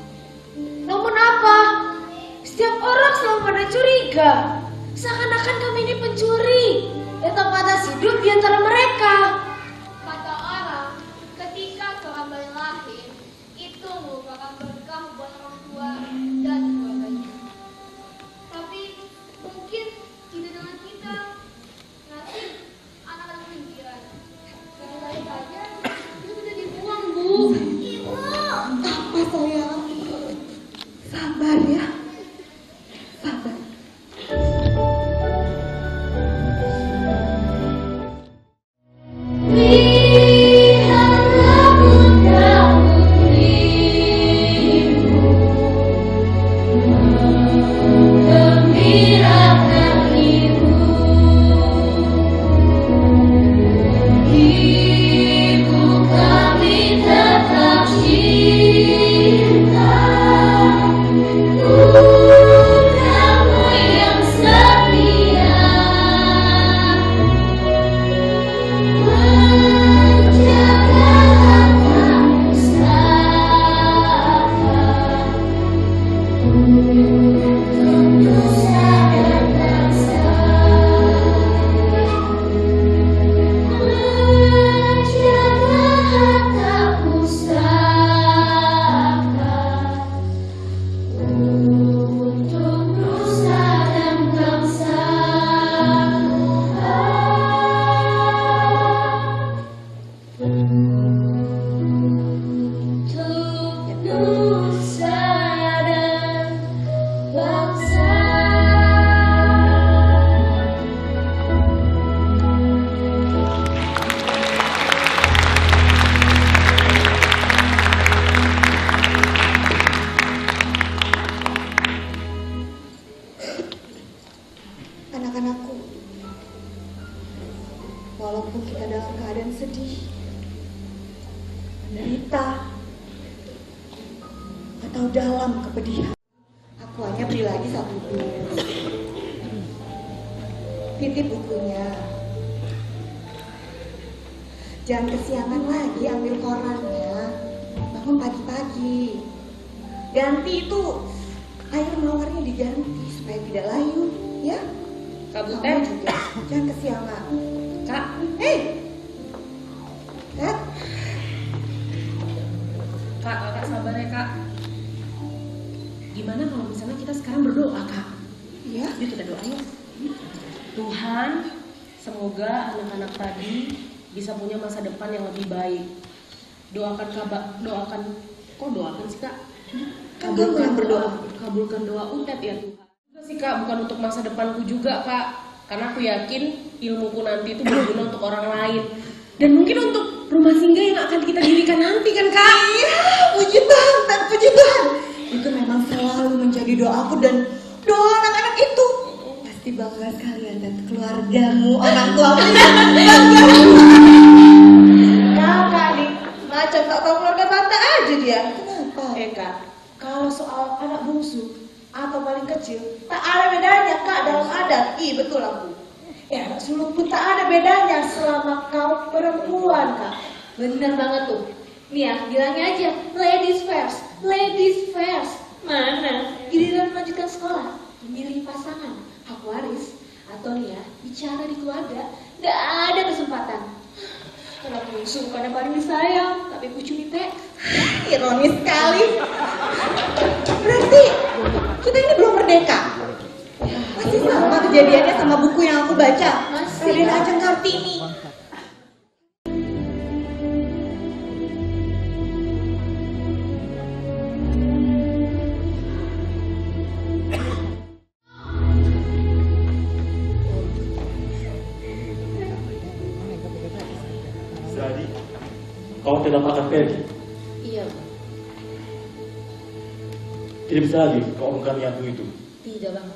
Namun apa? Setiap orang selalu pada curiga. Seakan-akan kami ini pencuri dan tak pantas hidup di antara mereka. Kata orang, ketika Tuhan lahir, itu merupakan berkah buat orang tua dan keluarganya. Tapi mungkin tidak dengan kita. Nanti anak-anak pinggiran. Karena lahir aja, itu sudah dibuang, Bu. Ibu! Apa sayang? Sabar ya. Sabar. Anak-anakku, walaupun kita dalam keadaan sedih, menderita, atau dalam kepedihan, aku hanya beri lagi satu dus. Titip bukunya. Jangan kesiangan lagi ambil korannya. Bangun pagi-pagi. Ganti itu air mawarnya diganti supaya tidak layu, ya? Kak Kamu Butet juga jangan kesiangan. Kak, Kak, kakak sabar ya kak. Gimana kalau misalnya kita sekarang berdoa kak? Iya. Yuk kita doa yuk. Tuhan, semoga anak-anak tadi bisa punya masa depan yang lebih baik. Doakan sih Kak? Kabulkan doa Utet ya Tuhan. Enggak sih Kak, bukan untuk masa depanku juga Kak. Karena aku yakin ilmuku nanti itu berguna untuk orang lain. Dan mungkin untuk rumah singgah yang akan kita dirikan nanti kan Kak? Iya, puji Tuhan, puji Tuhan. Itu memang selalu menjadi doaku dan doa anak-anak itu. Pasti bangga sekali ya, dan keluargamu, orang tuamu. Kakak nih, macam tak tahu keluarga Bata aja dia. Kenapa? Kak, kalau soal anak bungsu atau paling kecil, tak ada bedanya Kak dalam adat. Betul aku. Ya, anak sulung pun tak ada bedanya selama kau perempuan Kak. Bener banget tuh. Nih ya, bilangnya aja ladies first, ladies first. Mana? Giliran melanjutkan sekolah, memilih pasangan, hak waris, atau nih ya, bicara di keluarga, gak ada kesempatan. Anak bungsu bukan yang paling disayang, tapi kucuri teh. Ironis sekali. Berarti kita ini belum merdeka. Masih sama kejadiannya sama buku yang aku baca. Raden Ajeng Kartini. Jadi, kau tidak akan pergi. Iya, Tidak bisa lagi kau ungkapkan aku itu. tidak Bang.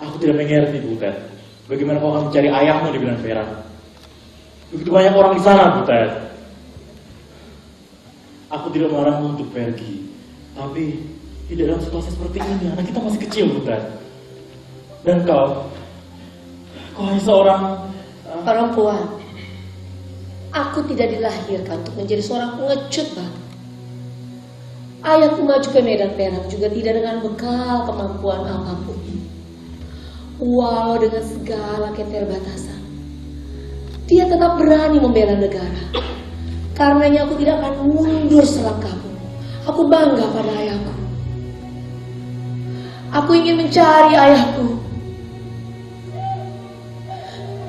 Aku tidak mengerti, Butet. Bagaimana kau akan mencari ayahmu di Bilan Perak? Begitu banyak orang di sana, Butet. Aku tidak melarangmu untuk pergi, tapi tidak dalam situasi seperti ini. Anak kita masih kecil, Butet. Dan kau hanya seorang Perempuan. Aku tidak dilahirkan untuk menjadi seorang pengecut, Bang. Ayahku maju ke medan perang juga tidak dengan bekal kemampuan apapun. Walau dengan segala keterbatasan, dia tetap berani membela negara. Karenanya aku tidak akan mundur selangkah pun. Aku bangga pada ayahku. Aku ingin mencari ayahku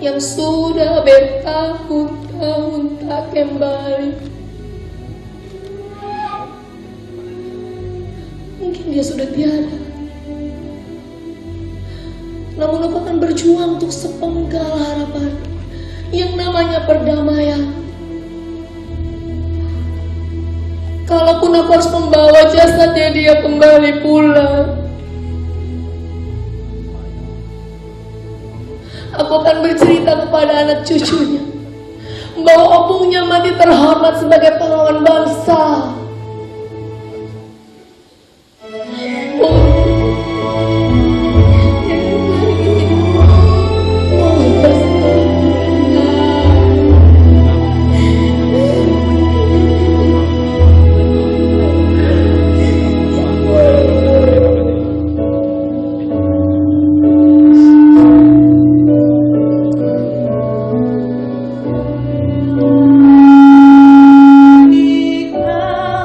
yang sudah bertahun-tahun tak kembali. Mungkin dia sudah tiada. Namun aku akan berjuang untuk sepenggal harapan yang namanya perdamaian. Kalaupun aku harus membawa jasadnya dia kembali pulang, aku akan bercerita kepada anak cucunya bahwa opungnya mati terhormat sebagai pahlawan bangsa. Nikah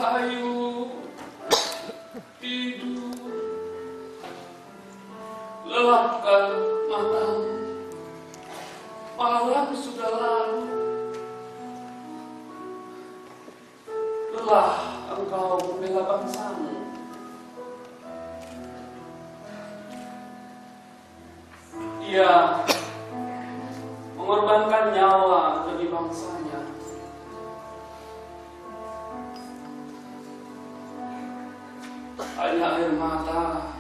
Cahayu tidur, lelapkan matamu, malam sudah larut, lelah engkau membela bangsamu. Ia mengorbankan nyawa demi bangsanya. Hanya air mata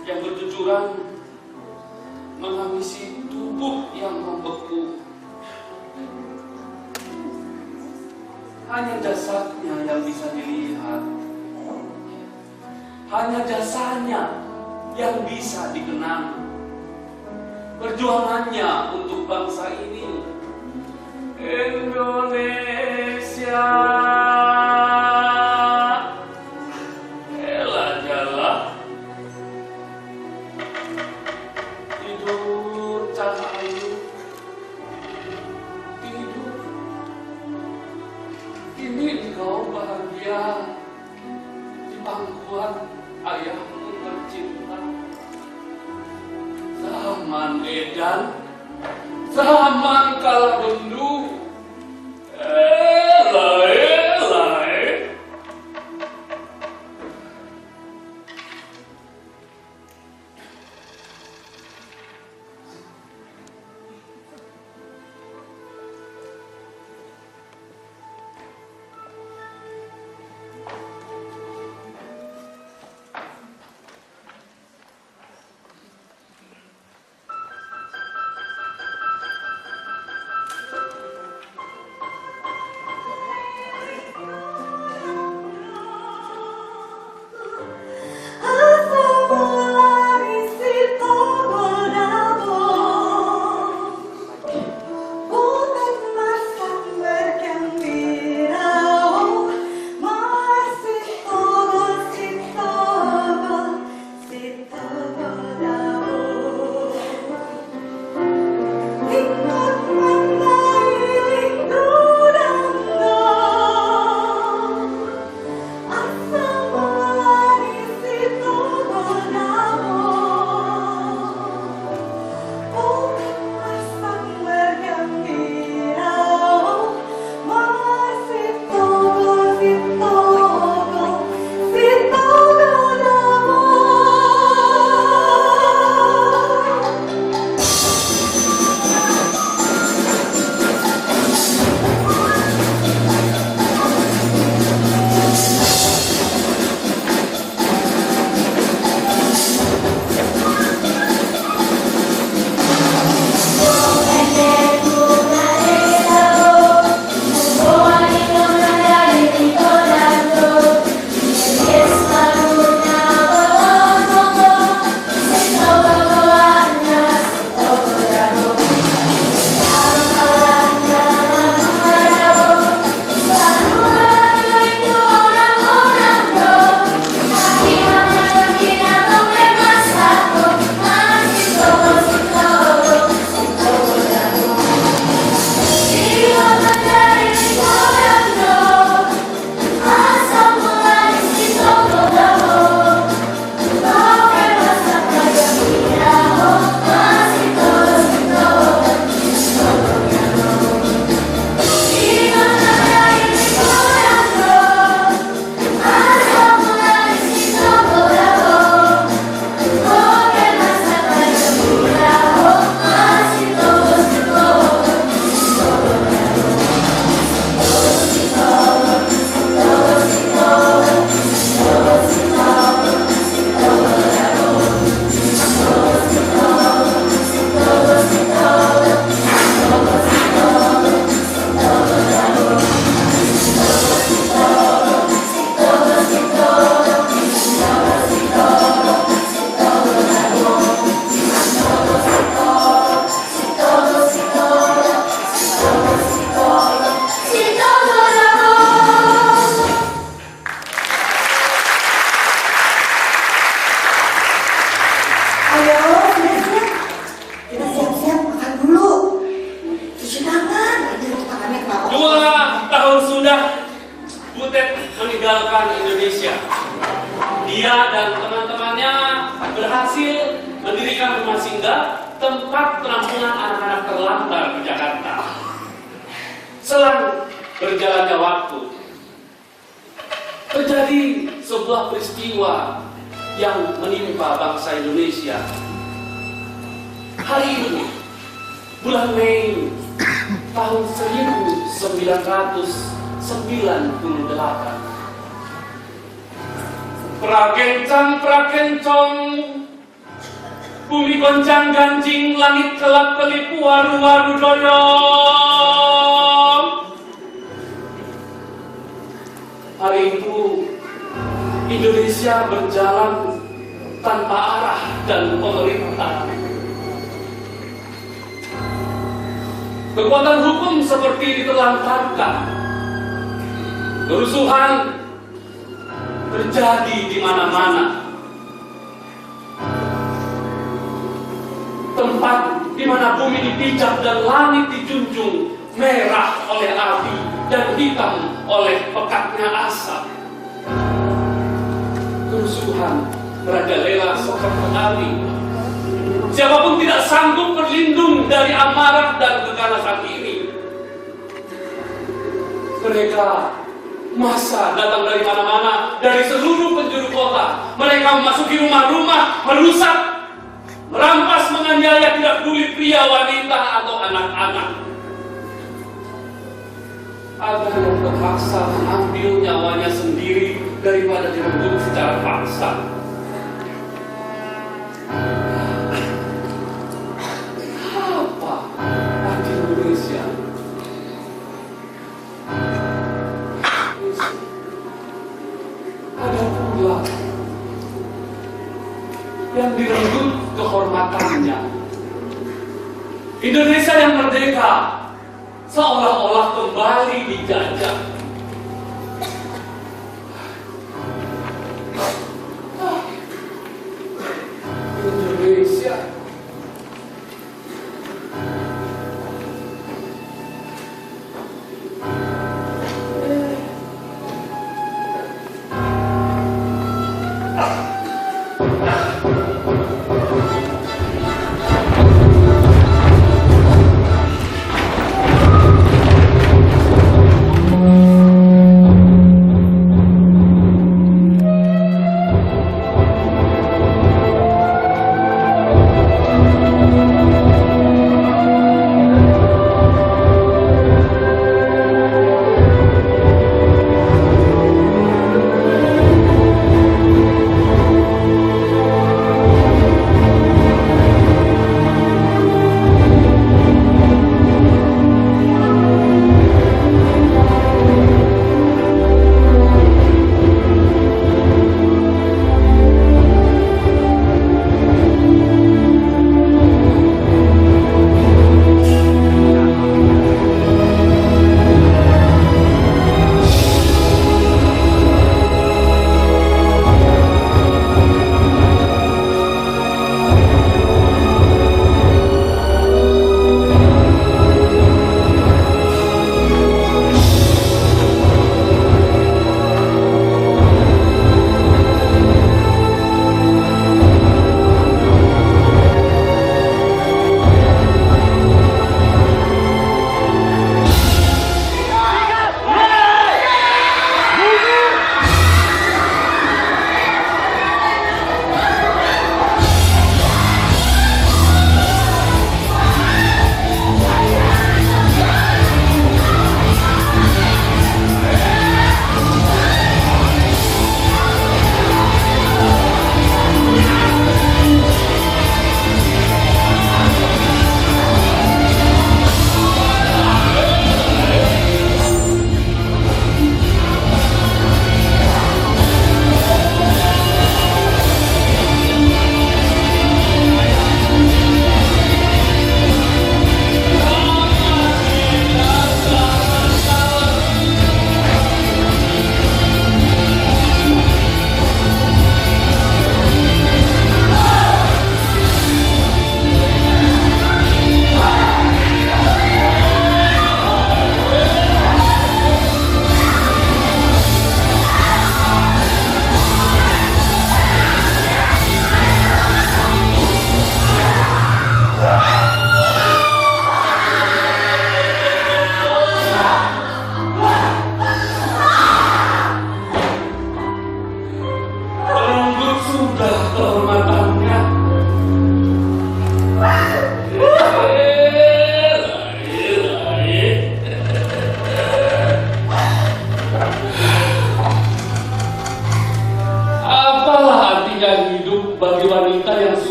yang bercucuran menghabisi tubuh yang membeku. Hanya jasadnya yang bisa dilihat, hanya jasanya yang bisa dikenang. Perjuangannya untuk bangsa ini, Indonesia. Elah jalan, tidur Cahayu, tidur. Kini engkau bahagia di pangkuan ayahmu tercinta. Zaman edan, zaman kala bendu, elai. meninggalkan Indonesia. Dia dan teman-temannya berhasil mendirikan rumah singgah, tempat penampungan anak-anak terlantar di Jakarta. Selang berjalannya waktu, terjadi sebuah peristiwa yang menimpa bangsa Indonesia. Hari ini, bulan Mei tahun 1998. Prakencang, bumi goncang ganjing, langit kelap kelip, waru-waru doyong. Hari itu Indonesia berjalan tanpa arah dan pemerintah. Kekuatan hukum seperti ditelantarkan. Kerusuhan terjadi di mana-mana. Tempat di mana bumi dipijak dan langit dijunjung, merah oleh api dan hitam oleh pekatnya asap. Kerusuhan merajalela seperti api. Siapapun tidak sanggup berlindung dari amarah dan keganasan ini. Mereka massa datang dari mana-mana, dari seluruh penjuru kota. Mereka memasuki rumah-rumah, merusak, merampas, menganiaya, tidak peduli pria, wanita, atau anak-anak. Ada yang terpaksa mengambil nyawanya sendiri daripada direnggut secara paksa. Apa arti Indonesia? Ada pula yang direnggut kehormatannya. Indonesia yang merdeka seolah-olah kembali dijajah. Indonesia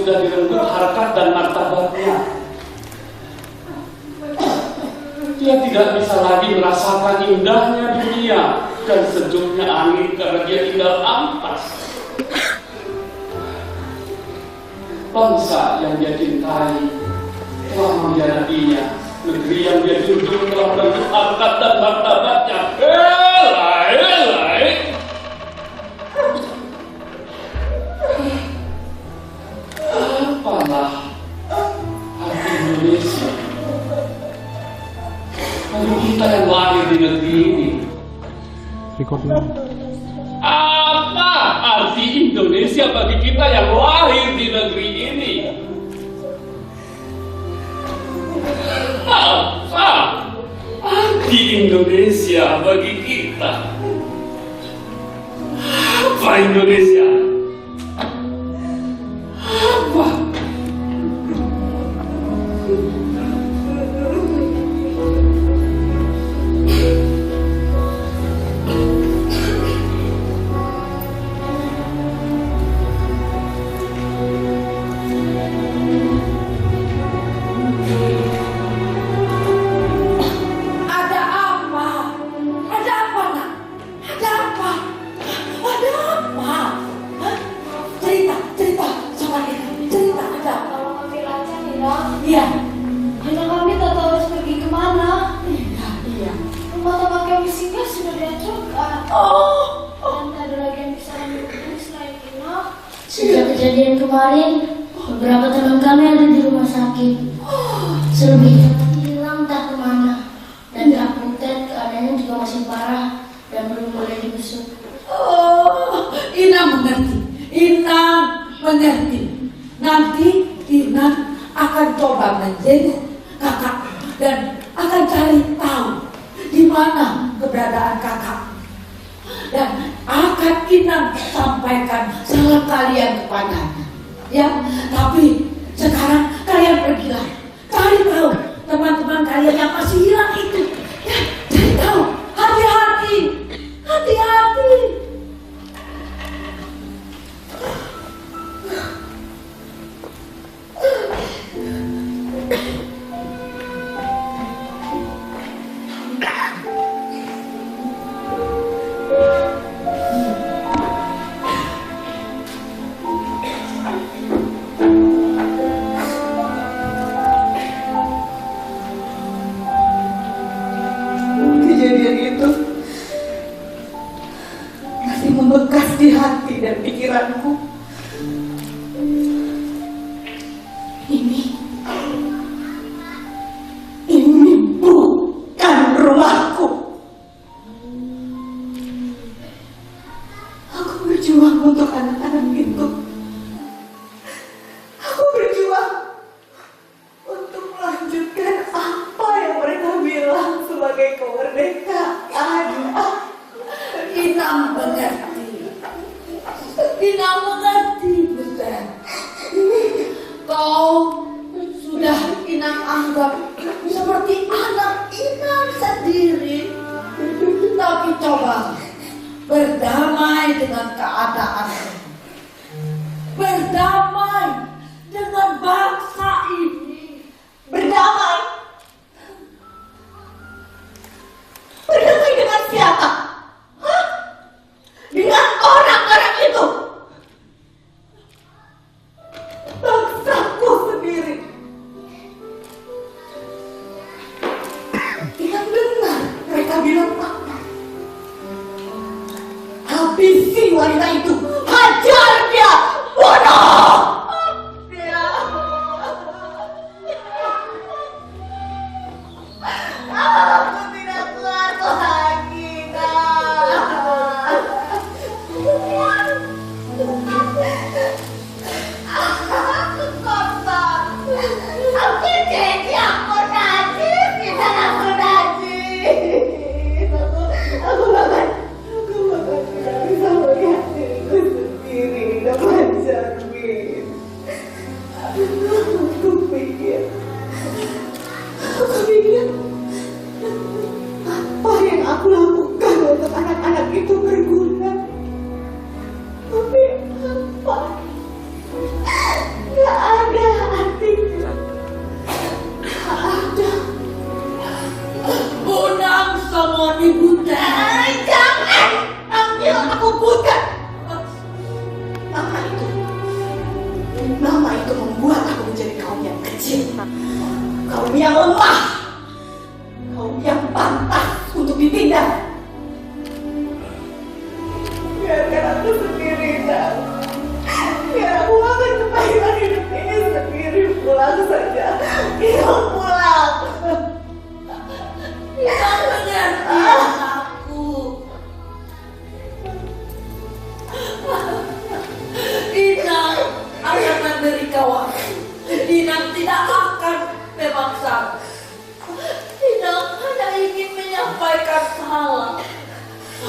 sudah direnggut harkat dan martabatnya. Dia tidak bisa lagi merasakan indahnya dunia dan sejuknya angin karena dia tinggal ampas. Bangsa yang dia cintai telah mengkhianatinya. Negeri yang dia junjung telah merenggut harkat dan martabatnya. Apalah arti Indonesia bagi kita yang lahir di negeri ini? Apa arti Indonesia bagi kita yang lahir di negeri ini? Apa arti Indonesia bagi kita? Apa Indonesia? Apa? Kejadian kemarin, beberapa teman kami ada di rumah sakit. Selebihnya hilang tak kemana. Dan Kak Butet keadaannya juga masih parah dan belum boleh dibesuk. Oh, Inang mengerti. Inang mengerti. Nanti Inang akan coba menjenguk kakak dan akan cari tahu di mana keberadaan kakak. Dan akan Inang sampaikan salam kalian kepadanya. Ya, tapi sekarang kalian pergilah, cari tahu teman-teman kalian yang masih hilang itu. Ya, cari tahu. Hati-hati, hati-hati. Kejadian itu masih membekas di hati dan pikiranku. Ini bukan rumahku. Aku berjuang untuk anak-anak itu. Aku berjuang untuk melanjutkan apa yang mereka bilang sebagai kemerdekaan. Inang mengerti. Inang mengerti, Butet. Kau sudah Inang anggap seperti anak Inang sendiri. Tapi coba berdamai dengan keadaan. Berdamai dengan bangsa ini. Berdamai? Berdamai dengan siapa? Hah? Dengan orang-orang itu? Bangsaku sendiri. Inang dengar mereka bilang apa? Habisi wanita itu. Hajar dia. Bunuh. Aku tidak kuat lagi, aku kotor. Aku jadi aku najis, kita aku najis. Aku bahkan tidak bisa melihat diriku sendiri dengan cermin.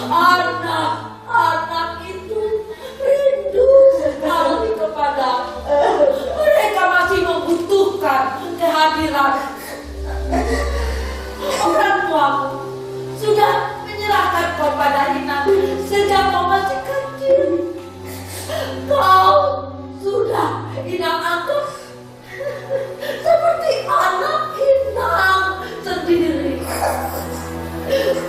Anak-anak itu rindu sekali kepada mereka, masih membutuhkan kehadiran orang tuamu. Sudah menyerahkan kepada Inang sejak kau masih kecil. Kau sudah Inang anggap seperti anak Inang sendiri.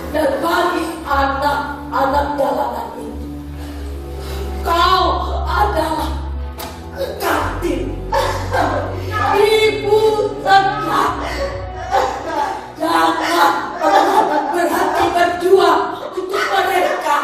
Dan bagi anak-anak jalanan itu, kau adalah kantin. Ibu tenang. Jangan pernah berhenti berjuang untuk mereka.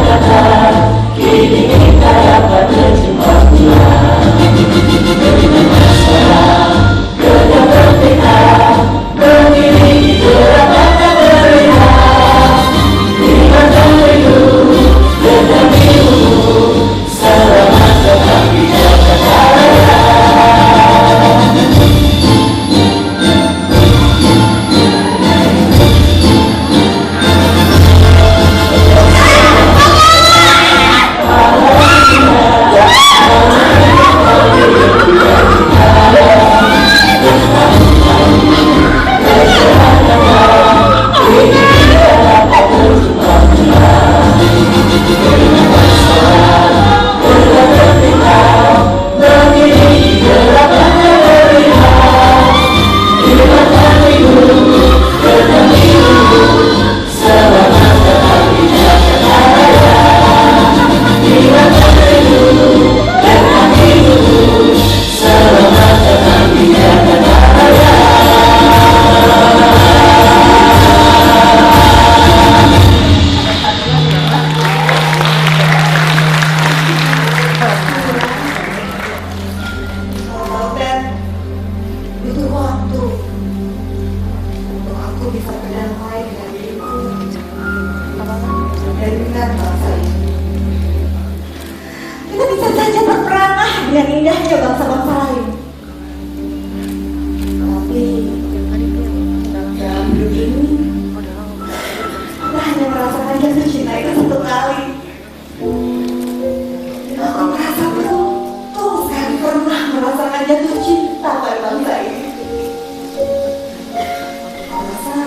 Kata memberikan bangsa ini. Kita bisa saja berperanah dengan indahnya bangsa-bangsa lain. Tapi dalam hidup ini, kita hanya merasakan jatuh cinta itu satu kali. Aku merasa betul sekali pernah merasakan jatuh cinta pada bangsa ini. Aku rasa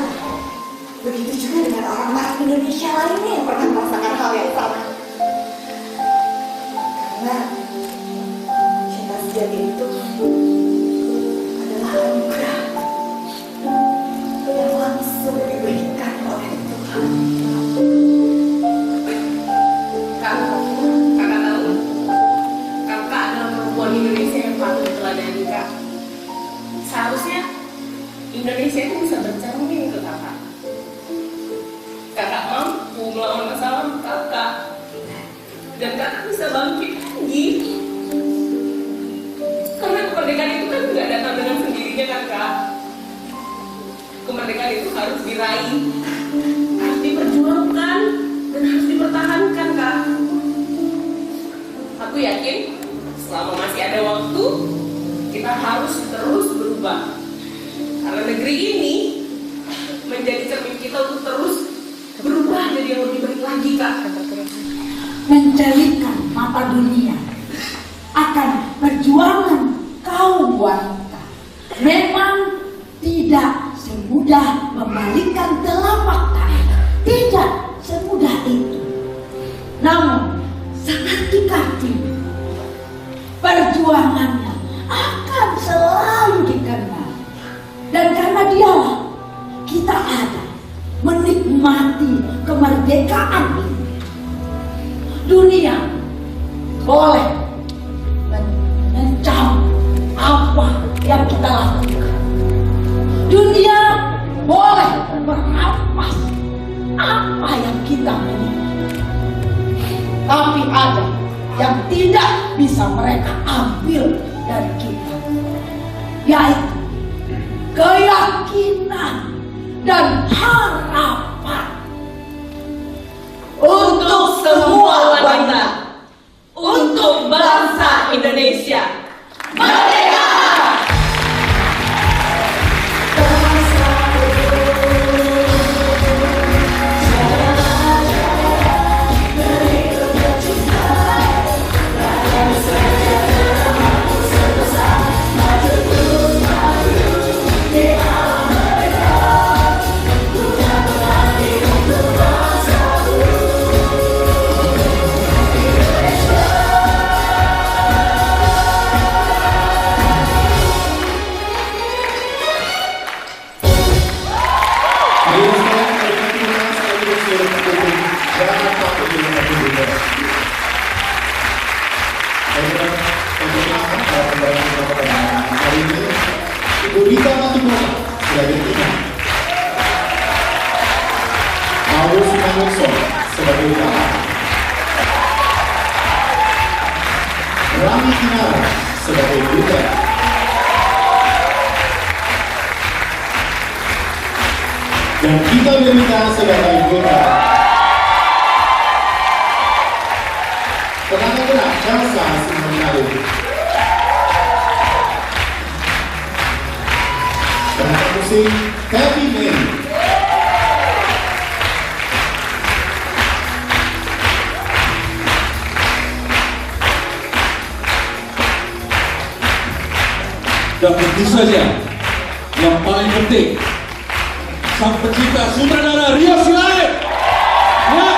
begitu juga dengan orang-orang Indonesia lainnya yang pernah merasakan hal yang sama. Karena cinta sejati itu adalah anugerah yang langsung diberikan oleh Tuhan. Kakak tahu, kakak adalah perempuan Indonesia yang patut diteladani kak. Seharusnya Indonesia itu bisa bercermin ke kakak. Kakak mampu melawan masalah kakak, dan kakak bisa bangkit lagi. Karena kemerdekaan itu kan nggak datang dengan sendirinya kan kak. Kemerdekaan itu harus diraih, harus diperjuangkan, dan harus dipertahankan kak. Aku yakin selama masih ada waktu, kita harus terus berubah. Karena negeri ini menjadi cermin kita untuk terus berubah jadi yang lebih baik lagi kak. Menjadikan mata dunia akan perjuangan kaum wanita memang tidak semudah membalikkan telapak tangan, tidak semudah itu. Namun seketika perjuangannya akan selalu dikenal, dan karena dialah kita ada menikmati kemerdekaan ini. Dunia boleh mencam apa yang kita lakukan. Dunia boleh merampas apa yang kita miliki. Tapi ada yang tidak bisa mereka ambil dari kita, yaitu keyakinan dan harapan. Untuk semua wanita, untuk bangsa Indonesia, merdeka! Ibu Rita Matimura sebagai Tina, Paulus Simanukson sebagai Utama, Rami Kinara sebagai Butet, dan Gita Wirita sebagai Gita. Penanda gerak Elsa Simanukson. Penanda musik Happy May. Dan tentu saja yang paling penting, sang pencipta sutradara Rio Silae. Ya.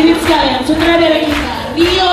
Hadirin sekalian, sutradara kita Rio